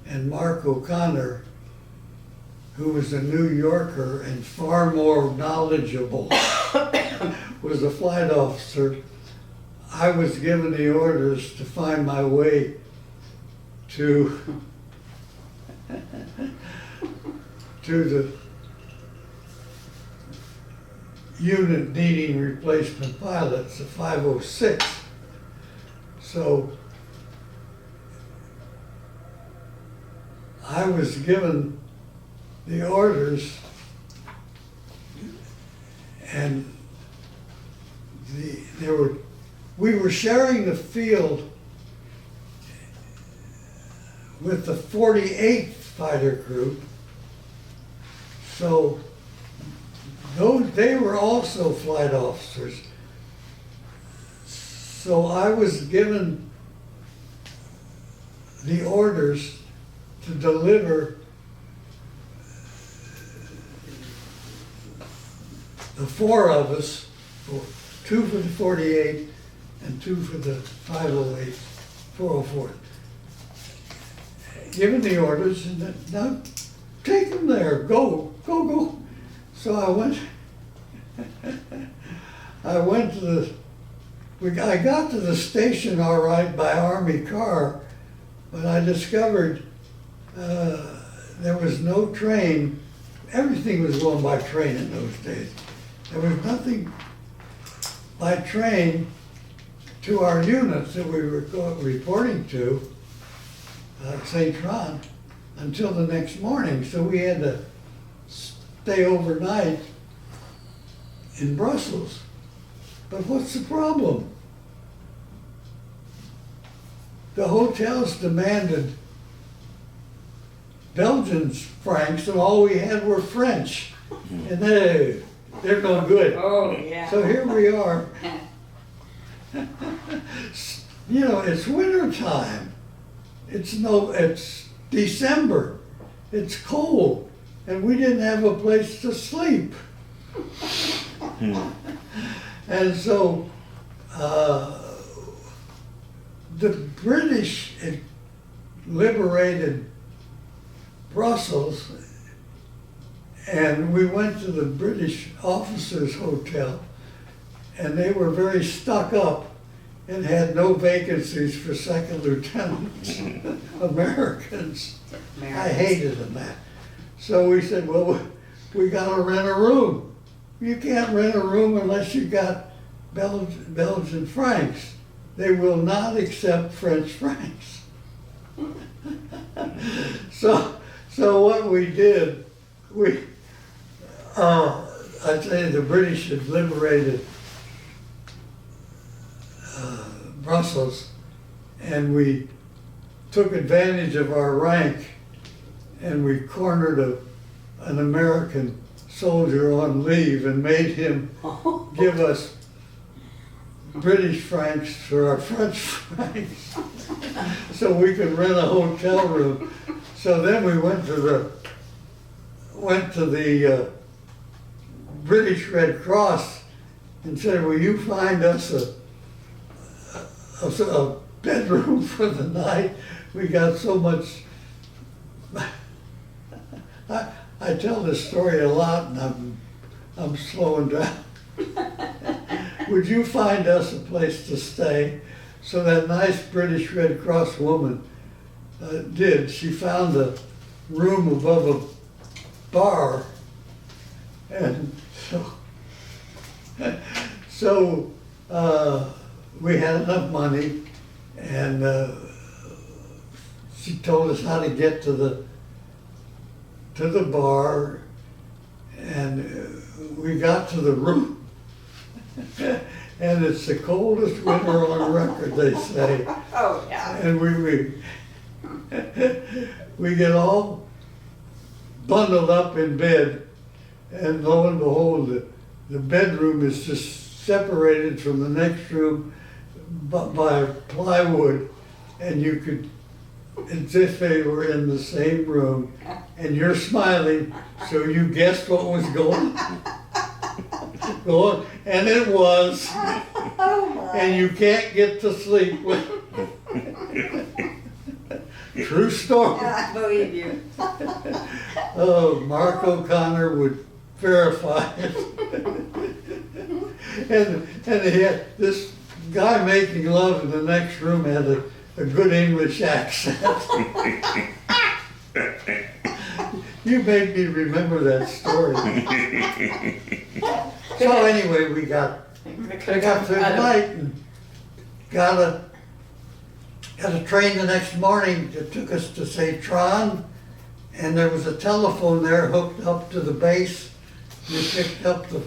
and Mark O'Connor, who was a New Yorker and far more knowledgeable, was a flight officer, I was given the orders to find my way to the unit needing replacement pilots, the 506. So I was given the orders, and we were sharing the field with the 48th Fighter Group. So they were also flight officers. So I was given the orders to deliver the four of us, two for the 48 and two for the 508, 404. Given the orders, and then, now take them there, go. So I went to I got to the station all right by Army car, but I discovered there was no train. Everything was going by train in those days. There was nothing by train to our units that we were reporting to, St. Tron, until the next morning. So we had to stay overnight in Brussels. But what's the problem? The hotels demanded Belgian francs, and all we had were French. And they're no good. Oh, yeah. So here we are. You know, it's winter time. It's December. It's cold, and we didn't have a place to sleep. And so the British had liberated Brussels, and we went to the British officers' hotel, and they were very stuck up and had no vacancies for second lieutenants, Americans. I hated them that. So we said, well, we gotta rent a room. You can't rent a room unless you got Belgian francs. They will not accept French francs. So what we did, I'd say the British had liberated Brussels, and we took advantage of our rank, and we cornered an American soldier on leave and made him give us British francs for our French francs so we could rent a hotel room. So then we went to the British Red Cross and said, will you find us a bedroom for the night? We got so much. I tell this story a lot, and I'm slowing down. Would you find us a place to stay? So that nice British Red Cross woman did. She found a room above a bar, and so we had enough money, and she told us how to get to the bar, and we got to the room. And it's the coldest winter on record, they say. Oh, yeah. And we get all bundled up in bed, and lo and behold, the bedroom is just separated from the next room by plywood, and you could, as if they were in the same room, and you're smiling, so you guessed what was going on. And it was, and you can't get to sleep. True story. I believe you. Oh, Mark O'Connor would verify it. And he had this guy making love in the next room had a good English accent. You made me remember that story. So anyway, we got through the night and got a train the next morning that took us to St. Tron, and there was a telephone there hooked up to the base. You picked up the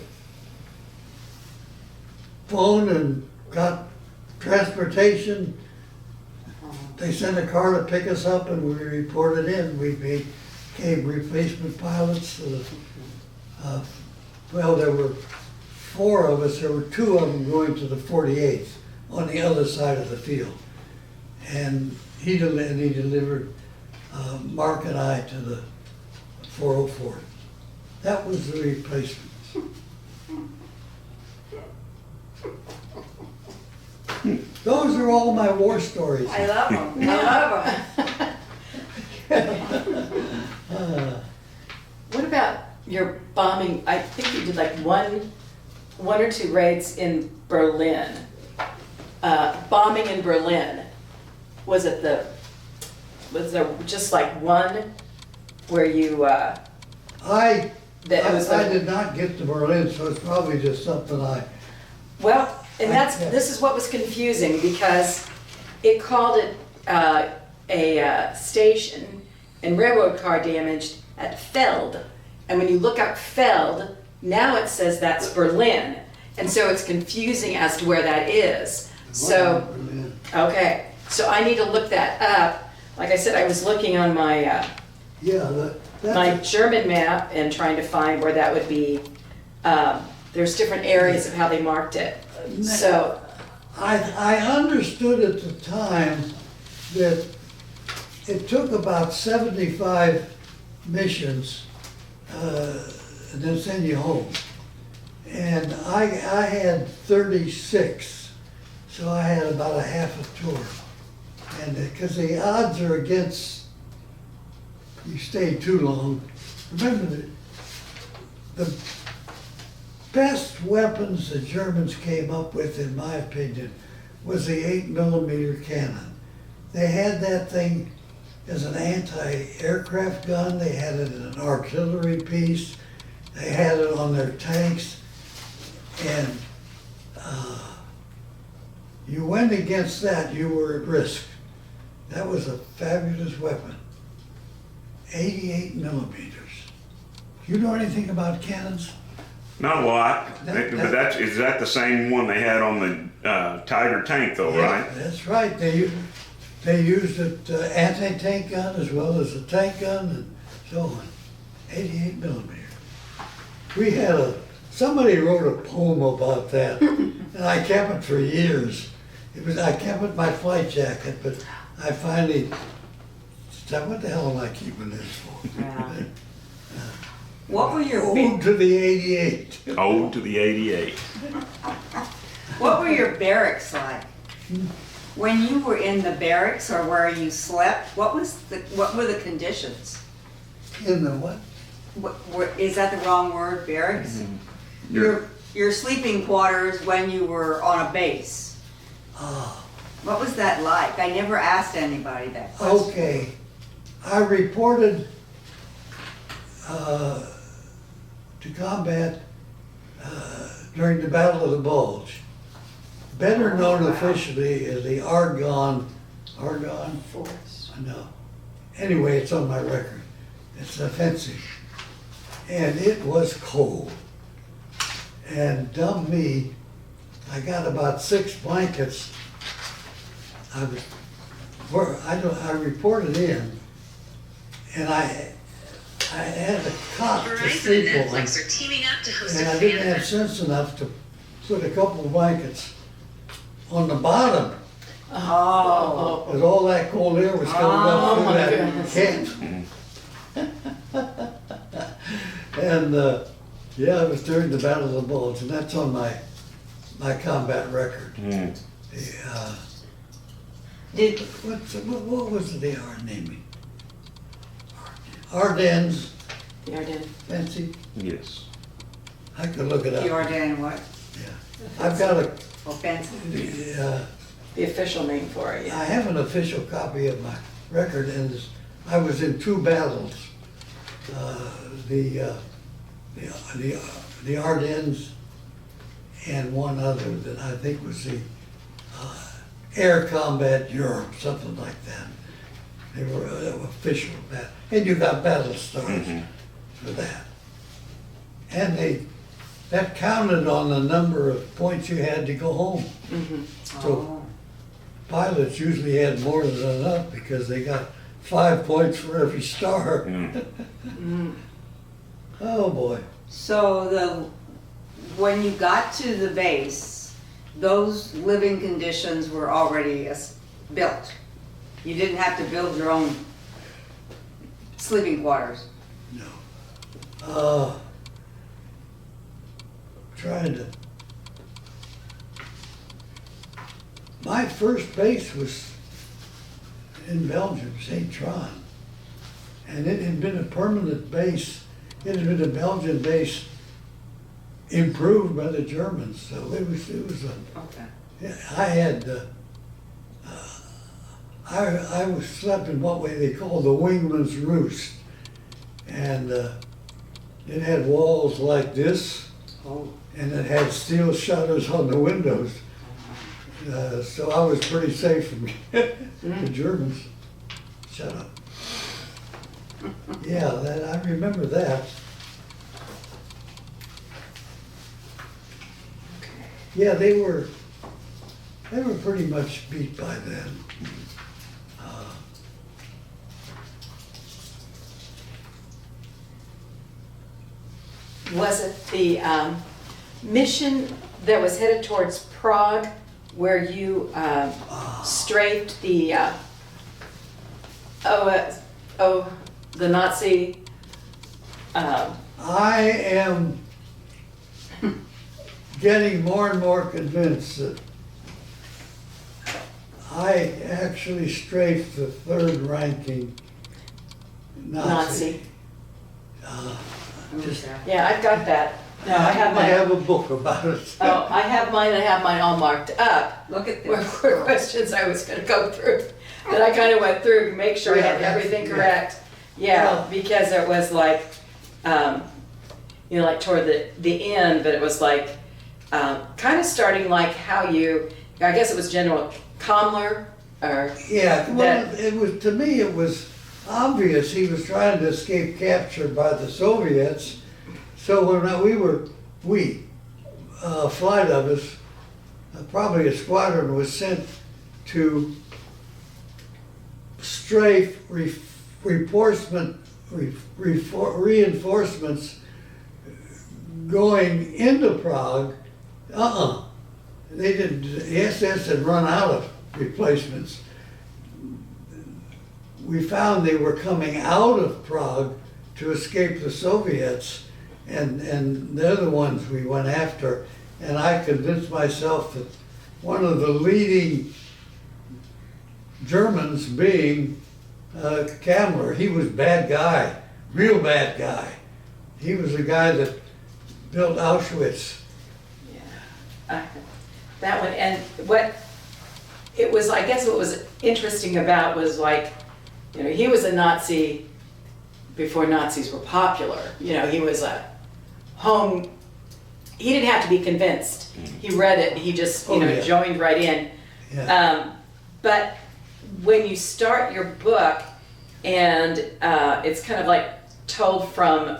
phone and got transportation. They sent a car to pick us up and we reported in. We became replacement pilots. Well, there were 4 of us. There were 2 of them going to the 48th on the other side of the field. And he delivered Mark and I to the 404. That was the replacement. Those are all my war stories. I love them, I love them. What about your bombing? I think you did like one or 2 raids in Berlin. Bombing in Berlin. Was there just like one where you, I like- did not get to Berlin, so it's probably just something well, and this is what was confusing because it called it a station and railroad car damaged at Feld. And when you look up Feld, now it says that's Berlin. And so it's confusing as to where that is. So, Berlin. okay, so I need to look that up. Like I said, I was looking on my my German map and trying to find where that would be. There's different areas of how they marked it. So, I understood at the time that it took about 75 missions and then send you home. And I had 36, so I had about a half a tour. And because the odds are against you stay too long. Remember, the best weapons the Germans came up with, in my opinion, was the 8mm cannon. They had that thing as an anti-aircraft gun. They had it in an artillery piece. They had it on their tanks. And you went against that, you were at risk. That was a fabulous weapon. 88mm. You know anything about cannons? Not a lot, but is that the same one they had on the Tiger tank though, right? That's right. They used it anti-tank gun as well as a tank gun and so on. 88mm. We had somebody wrote a poem about that, and I kept it for years. I kept it in my flight jacket, but I finally said, what the hell am I keeping this for? Yeah. What were your Ode to the 88. Ode to the 88. What were your barracks like? When you were in the barracks or where you slept, what were the conditions? In the what? Is that the wrong word, barracks? Your- Your sleeping quarters when you were on a base. Ah, What was that like? I never asked anybody that question. okay. I reported to combat during the Battle of the Bulge. Better known officially as the Argonne Force. I know. Anyway, it's on my record. It's offensive. And it was cold. And dumb me, I got about 6 blankets. I reported in, and I had a cot to sleep on. Netflix are teaming up to host And a I didn't fan have event. sense enough to put a couple of blankets on the bottom. Oh. Because all that cold air was coming up through my that tent. And yeah, it was during the Battle of the Bulge, and that's on my combat record. Mm. What was the naming? Ardennes, The Ardennes. fancy. Yes. I could look it up. The Ardennes what? Yeah, I've got Offensive. The official name for it, I yeah. have an official copy of my record, and I was in 2 battles. The Ardennes and one other that I think was the Air Combat Europe, something like that. They were official battle, and you got battle stars for that. And that counted on the number of points you had to go home. So pilots usually had more than enough because they got 5 points for every star. Oh boy. So when you got to the base, those living conditions were already built. You didn't have to build your own sleeping quarters. No. Trying to. My first base was in Belgium, St. Tron. And it had been a permanent base. It had been a Belgian base improved by the Germans. So it was Okay. I had, I was slept in what way they call the wingman's roost. And it had walls like this, and it had steel shutters on the windows. So I was pretty safe from the Germans. Shut up. Yeah, I remember that. Yeah, they were pretty much beat by then. Was it the mission that was headed towards Prague where you strafed the the Nazi? I am getting more and more convinced that I actually strafed the third ranking Nazi. Just, Yeah, I've got that. No, I have I mine. have a book about it. Oh, I have mine all marked up. Look at Were this. questions I was gonna go through, that I kind of went through to make sure I had Yeah, everything yeah. correct. Yeah, Well- because it was like, like toward the end, but it was like, kind of starting like how I guess it was General Kammler, or, Yeah, well, that- it was, to me, it was obvious he was trying to escape capture by the Soviets. So when a flight of us, probably a squadron, was sent to strafe reinforcements going into Prague. They didn't, the SS had run out of replacements. We found they were coming out of Prague to escape the Soviets, and they're the ones we went after. And I convinced myself that one of the leading Germans, being Kammler, he was a bad guy, real bad guy. He was the guy that built Auschwitz. that one. And what it was, I guess what was interesting about was like, he was a Nazi before Nazis were popular. He was he didn't have to be convinced. He read it, he just, Yeah. joined right in. Yeah. But when you start your book, and it's kind of like told from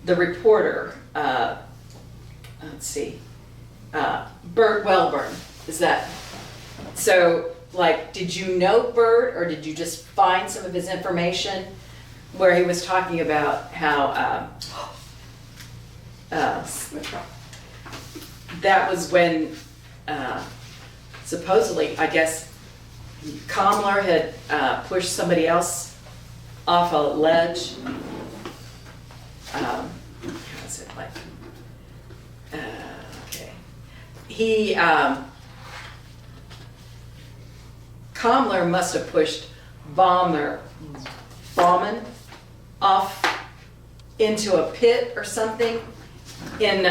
the reporter, let's see, Bert Wellborn, is that? So, like, did you know Bert, or did you just find some of his information where he was talking about how that was when supposedly, I guess, Kammler had pushed somebody else off a ledge. How is it like? Okay. He, Kammler must have pushed Baumann off into a pit or something in,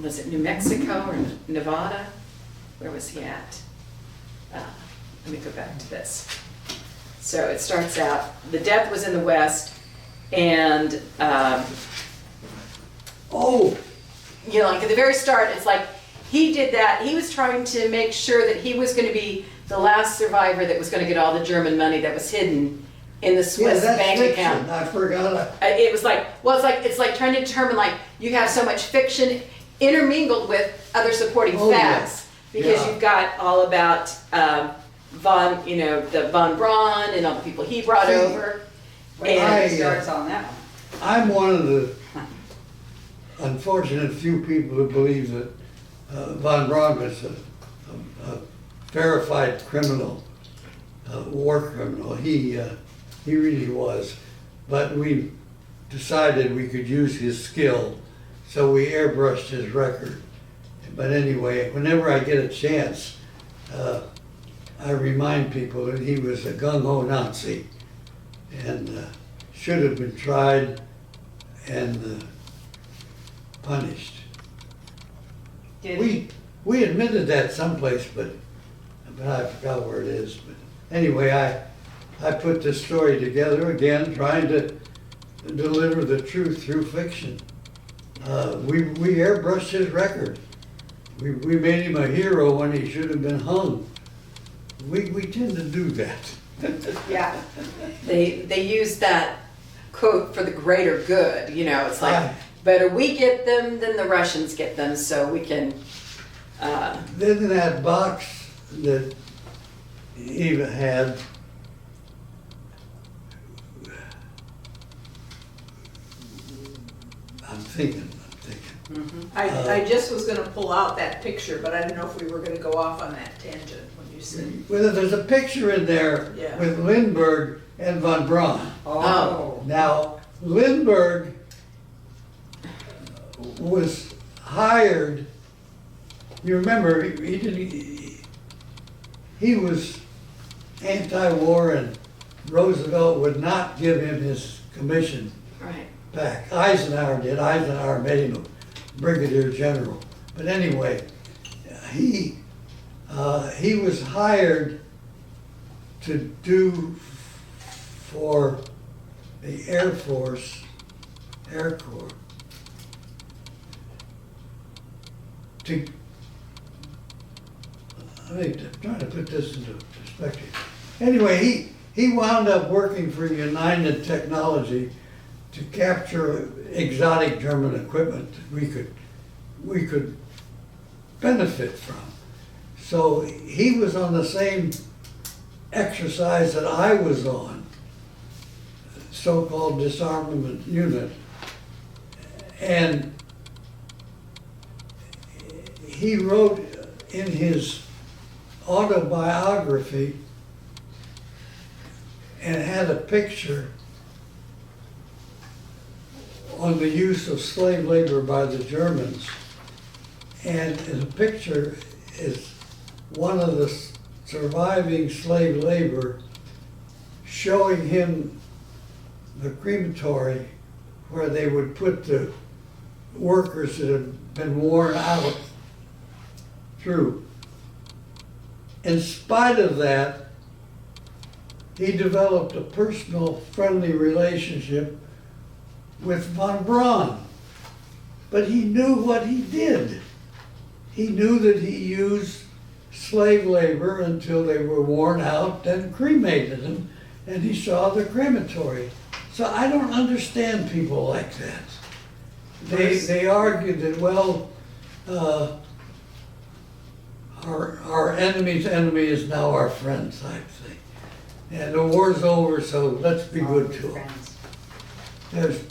was it New Mexico or Nevada? Where was he at? Let me go back to this. So it starts out, the death was in the West, and, like at the very start, it's like, he did that, he was trying to make sure that he was going to be the last survivor that was gonna get all the German money that was hidden in the Yeah, Swiss that's bank fiction. account. I forgot. It was like, well, it's like trying to determine, like, you have so much fiction intermingled with other supporting Oh, yeah. facts. Because Yeah. you've got all about, the von Braun and all the people he brought See, over. Wait till I, it starts on that one. I'm one of the unfortunate few people who believe that von Braun was a verified criminal, war criminal. He really was. But we decided we could use his skill, so we airbrushed his record. But anyway, whenever I get a chance, I remind people that he was a gung-ho Nazi and should have been tried and punished. Did he? We admitted that someplace, but I forgot where it is. But anyway, I put this story together again, trying to deliver the truth through fiction. We airbrushed his record. We made him a hero when he should have been hung. We tend to do that. Yeah. They use that quote for the greater good, it's like, Aye. better we get them than the Russians get them, so we can, Then that box that Eva had, I'm thinking. I just was gonna pull out that picture, but I didn't know if we were gonna go off on that tangent when you said. Well, there's a picture in there Yeah. with Lindbergh and von Braun. Oh. Now, Lindbergh was hired, you remember, he was anti-war and Roosevelt would not give him his commission right. back. Eisenhower did. Eisenhower made him a brigadier general. But anyway, he was hired to do for the Air Force, Air Corps, I'm trying to put this into perspective. Anyway, he wound up working for United Technology to capture exotic German equipment that we could benefit from. So he was on the same exercise that I was on, so-called disarmament unit. And he wrote in his autobiography and had a picture on the use of slave labor by the Germans. And the picture is one of the surviving slave labor showing him the crematory where they would put the workers that had been worn out through. In spite of that, he developed a personal, friendly relationship with von Braun. But he knew what he did. He knew that he used slave labor until they were worn out, then cremated them, and he saw the crematory. So I don't understand people like that. They argue that, well, our enemy's enemy is now our friend type thing. And the war's over, so let's be good to them. There's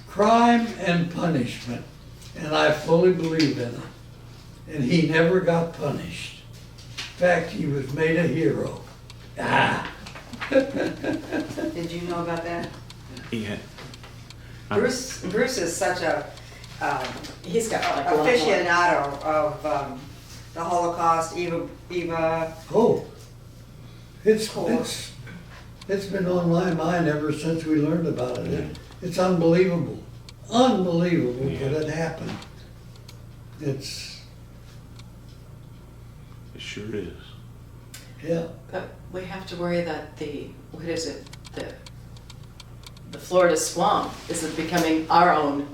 crime and punishment, and I fully believe in it. And he never got punished. In fact, he was made a hero. Ah! Did you know about that? Yeah. Bruce is such a He's got like a lot more. aficionado of the Holocaust, Eva. Oh, it's been on my mind ever since we learned about it. It's unbelievable. Unbelievable that it happened. It sure is. Yeah. But we have to worry that the Florida swamp is becoming our own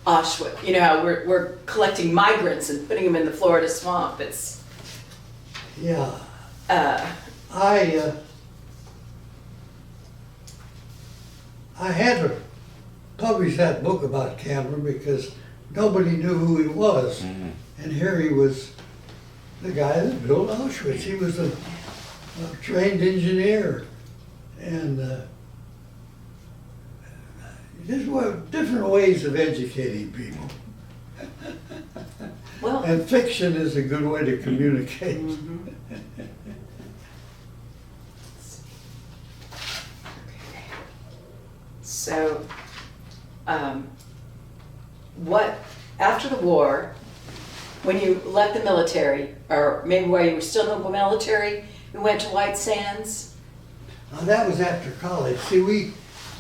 Auschwitz. You know how we're collecting migrants and putting them in the Florida swamp. It's Yeah, Uh, I had to publish that book about Cameron because nobody knew who he was. And here he was, the guy that built Auschwitz. He was a trained engineer. And just different ways of educating people. well, And fiction is a good way to communicate. so, what, after the war, when you left the military, or maybe while you were still in the military, you went to White Sands? That was after college. See,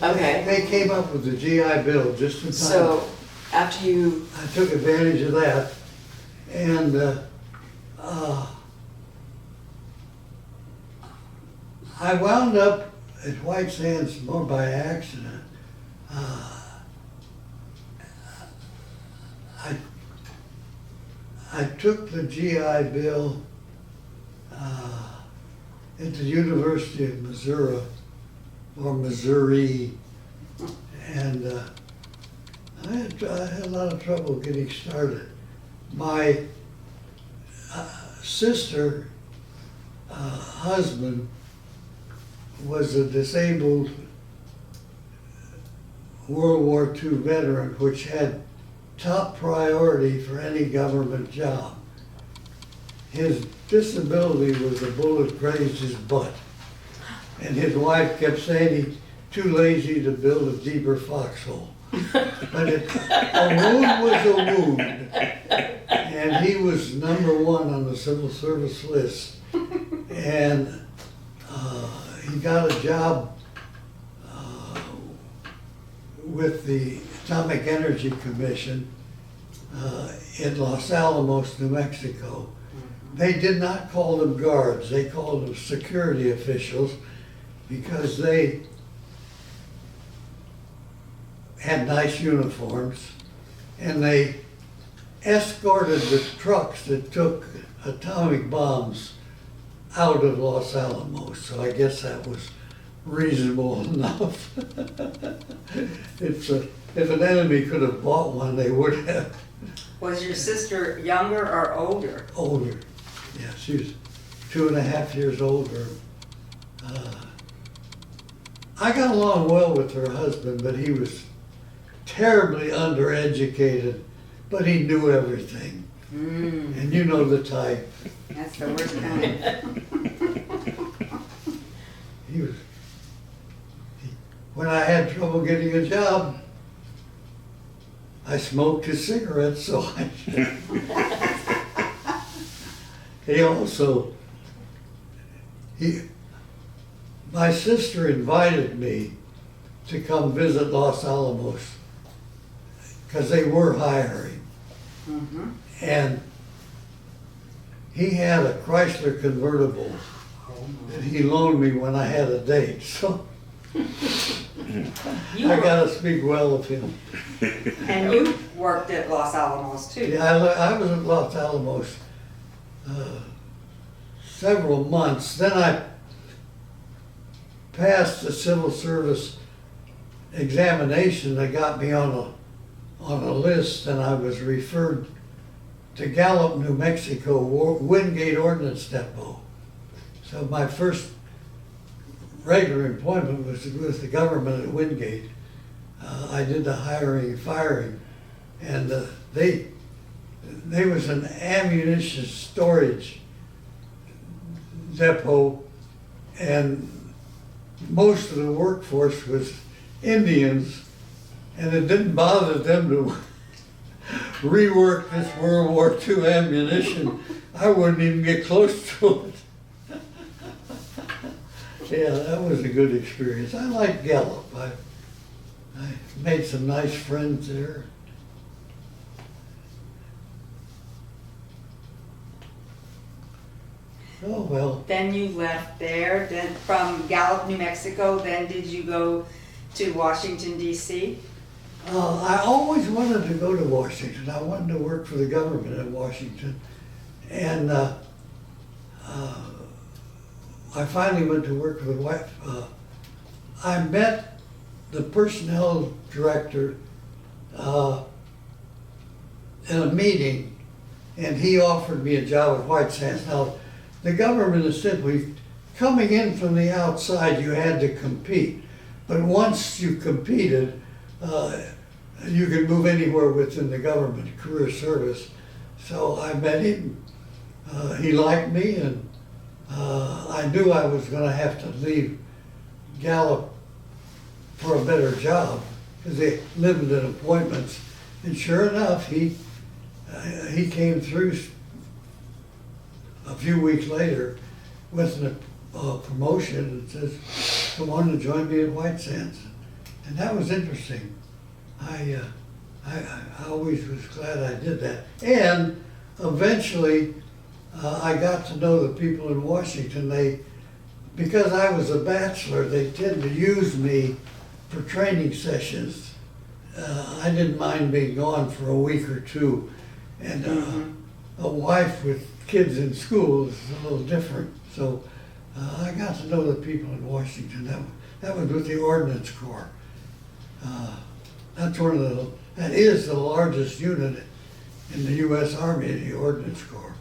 Okay. they came up with the GI Bill just in time. So, after you, I took advantage of that, and I wound up at White Sands more by accident. I took the GI Bill at the University of Missouri, or Missouri, and I had a lot of trouble getting started. My sister husband was a disabled World War II veteran, which had top priority for any government job. His disability was a bullet grazed his butt. And his wife kept saying he's too lazy to build a deeper foxhole. But a wound was a wound. And he was #1 on the civil service list. And he got a job with the Atomic Energy Commission in Los Alamos, New Mexico. They did not call them guards, they called them security officials because they had nice uniforms and they escorted the trucks that took atomic bombs out of Los Alamos. So I guess that was reasonable enough. If an enemy could have bought one, they would have. Was your sister younger or older? Older. Yeah, she was 2.5 years older. I got along well with her husband, but he was terribly undereducated, but he knew everything. And you know the type. That's the worst kind. When I had trouble getting a job, I smoked his cigarettes, so my sister invited me to come visit Los Alamos because they were hiring. And he had a Chrysler convertible that he loaned me when I had a date, so I gotta speak well of him. And you worked at Los Alamos too? Yeah, I was at Los Alamos several months. Then I passed the civil service examination that got me on a list, and I was referred to Gallup, New Mexico, Wingate Ordnance Depot. So my first regular employment was with the government at Wingate. I did the hiring and firing, and they was an ammunition storage depot, and most of the workforce was Indians, and it didn't bother them to rework this World War II ammunition. I wouldn't even get close to it. Yeah, that was a good experience. I liked Gallup. I made some nice friends there. Oh, well. Then you left there, then from Gallup, New Mexico, then did you go to Washington DC? I always wanted to go to Washington. I wanted to work for the government in Washington. And I finally went to work for the wife. I met the personnel director in a meeting, and he offered me a job at White Sands. Now, the government is simply coming in from the outside. You had to compete, but once you competed, you could move anywhere within the government career service. So I met him. He liked me, and I knew I was going to have to leave Gallup for a better job because they limited appointments. And sure enough, he came through a few weeks later with a promotion and says, "Come on and join me at White Sands." And that was interesting. I always was glad I did that. And eventually, I got to know the people in Washington. Because I was a bachelor, they tended to use me for training sessions. I didn't mind being gone for a week or two. And a wife with kids in school is a little different. So I got to know the people in Washington. That was with the Ordnance Corps. That is the largest unit in the U.S. Army, the Ordnance Corps,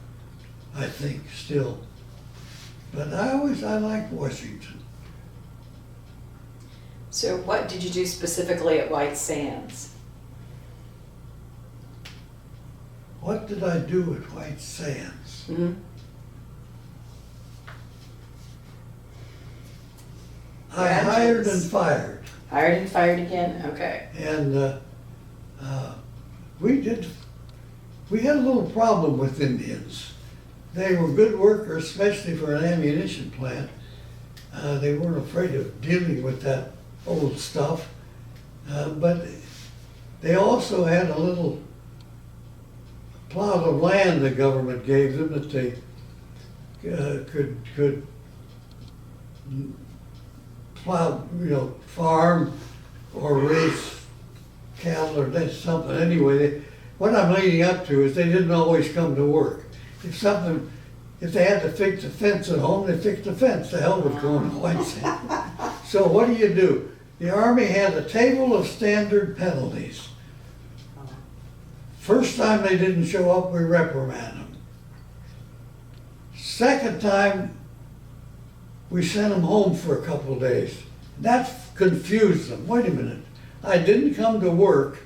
I think, still. But I liked Washington. So what did you do specifically at White Sands? What did I do at White Sands? Mm-hmm. I hired and fired. Hired and fired again? Okay. And we had a little problem with Indians. They were good workers, especially for an ammunition plant. They weren't afraid of dealing with that old stuff. But they also had a little plot of land the government gave them that they could plow, farm or raise cattle or that's something. Anyway, what I'm leading up to is they didn't always come to work. If they had to fix a fence at home, they fixed the fence. The hell with going to White Sands. So what do? The Army had a table of standard penalties. First time they didn't show up, we reprimand them. Second time, we sent them home for a couple of days. That confused them. Wait a minute, I didn't come to work,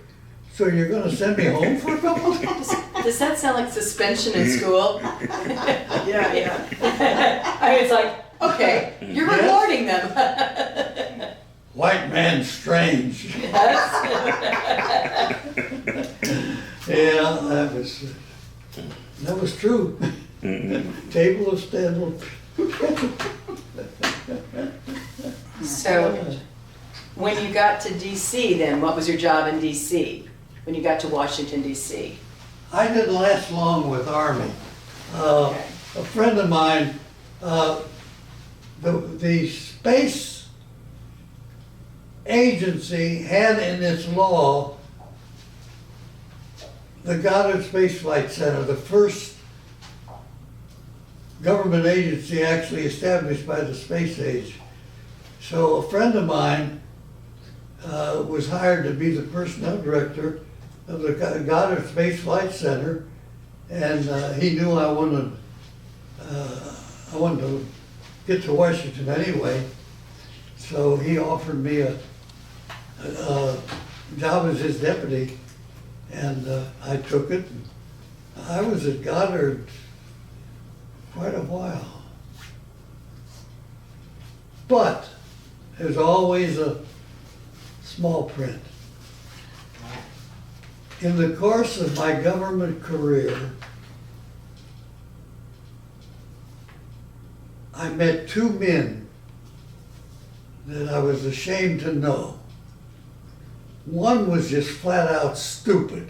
so you're going to send me home for a couple of days? Does that sound like suspension in school? Yeah. I mean, it's like, okay, you're Yes. rewarding them. White man's strange. Yes. Yeah, that was true. Table of standard. So, when you got to DC then, what was your job in DC? When you got to Washington, DC? I didn't last long with Army. Okay. A friend of mine, the space agency had in its law the Goddard Space Flight Center, the first government agency actually established by the space age. So a friend of mine was hired to be the personnel director of the Goddard Space Flight Center, and he knew I wanted to get to Washington anyway, so he offered me a job as his deputy, and I took it. I was at Goddard quite a while, but there's always a small print. In the course of my government career, I met two men that I was ashamed to know. One was just flat out stupid,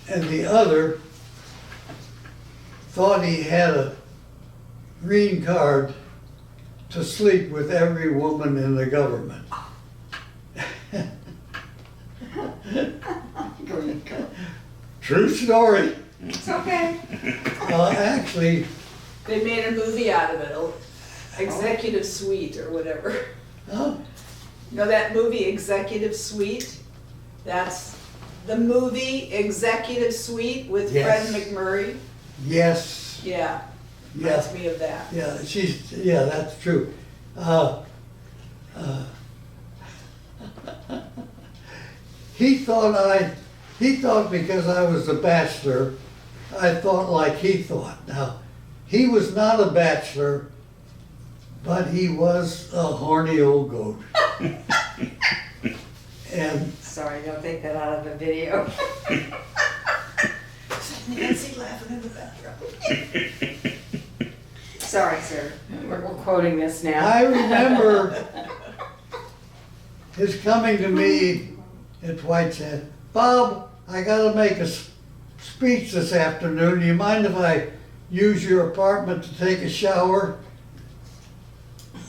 and the other thought he had a green card to sleep with every woman in the government. True story. It's okay. Actually, They made a movie out of it, Executive Suite or whatever. oh, You know that movie Executive Suite? That's the movie Executive Suite with Yes. Fred McMurray. yes, Yeah, yeah, reminds me of that. yeah, that's true. He thought because I was a bachelor, I thought like he thought. Now, he was not a bachelor, but he was a horny old goat. And Sorry, don't take that out of the video. Nancy laughing in the background. Sorry, sir. We're quoting this now. I remember his coming to me at Whitehead, Bob, I gotta make a speech this afternoon. Do you mind if I use your apartment to take a shower?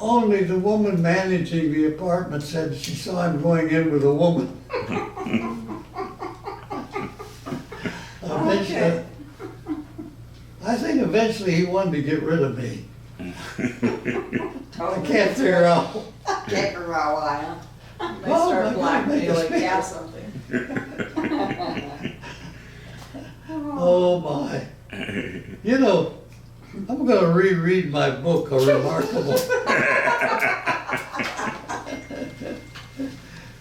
Only the woman managing the apartment said she saw him going in with a woman. Eventually, I think eventually he wanted to get rid of me. I can't figure out. Can't remember why. Might Oh, start my God, make a blackmailing speech. you or something. Oh my. You know, I'm gonna reread my book, A Remarkable.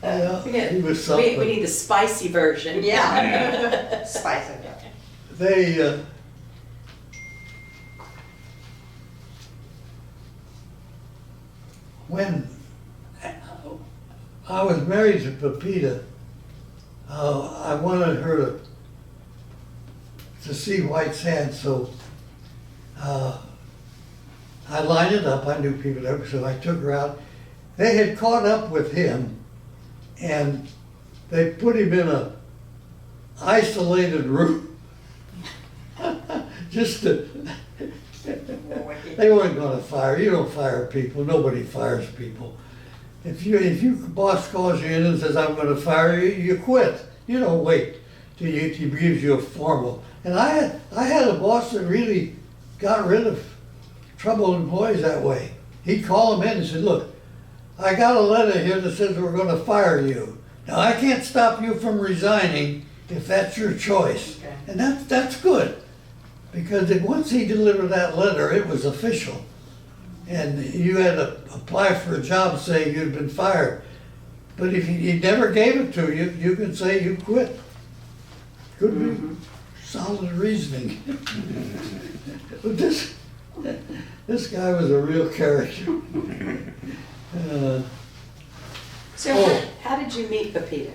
Yeah, he was We something. need the spicy version. Yeah. Spice it up. They, when I was married to Pepita, I wanted her to see White Sand, so I lined it up. I knew people there, so I took her out. They had caught up with him, and they put him in a isolated room, just to. They weren't gonna fire. You don't fire people. Nobody fires people. If your boss calls you in and says, I'm gonna fire you, you quit. You don't wait till he gives you a formal. And I had a boss that really got rid of troubled employees that way. He'd call them in and said, look, I got a letter here that says we're gonna fire you. Now, I can't stop you from resigning if that's your choice. Okay. And that's good. Because once he delivered that letter, it was official. And you had to apply for a job saying you'd been fired. But if he never gave it to you, you could say you quit. Could be solid reasoning. But this guy was a real character. So Oh. how did you meet Pepita?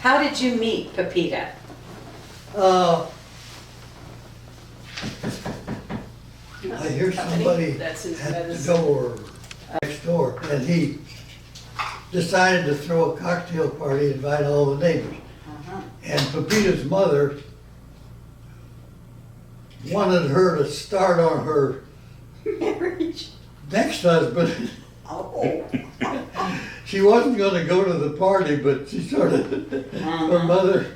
How did you meet Pepita? I hear somebody That's his at the medicine. door, next door, and he decided to throw a cocktail party, invite all the neighbors. And Pepita's mother wanted her to start on her Marriage. next husband. Oh. She wasn't gonna go to the party, but she sort of, her mother,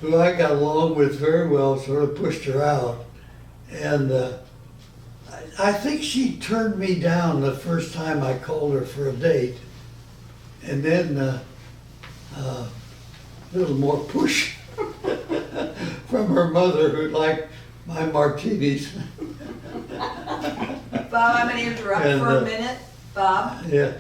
who I got along with very well, sort of pushed her out. And I think she turned me down the first time I called her for a date. And then a little more push from her mother, who liked my martinis. Bob, I'm gonna interrupt And, for a minute. Bob, Yeah.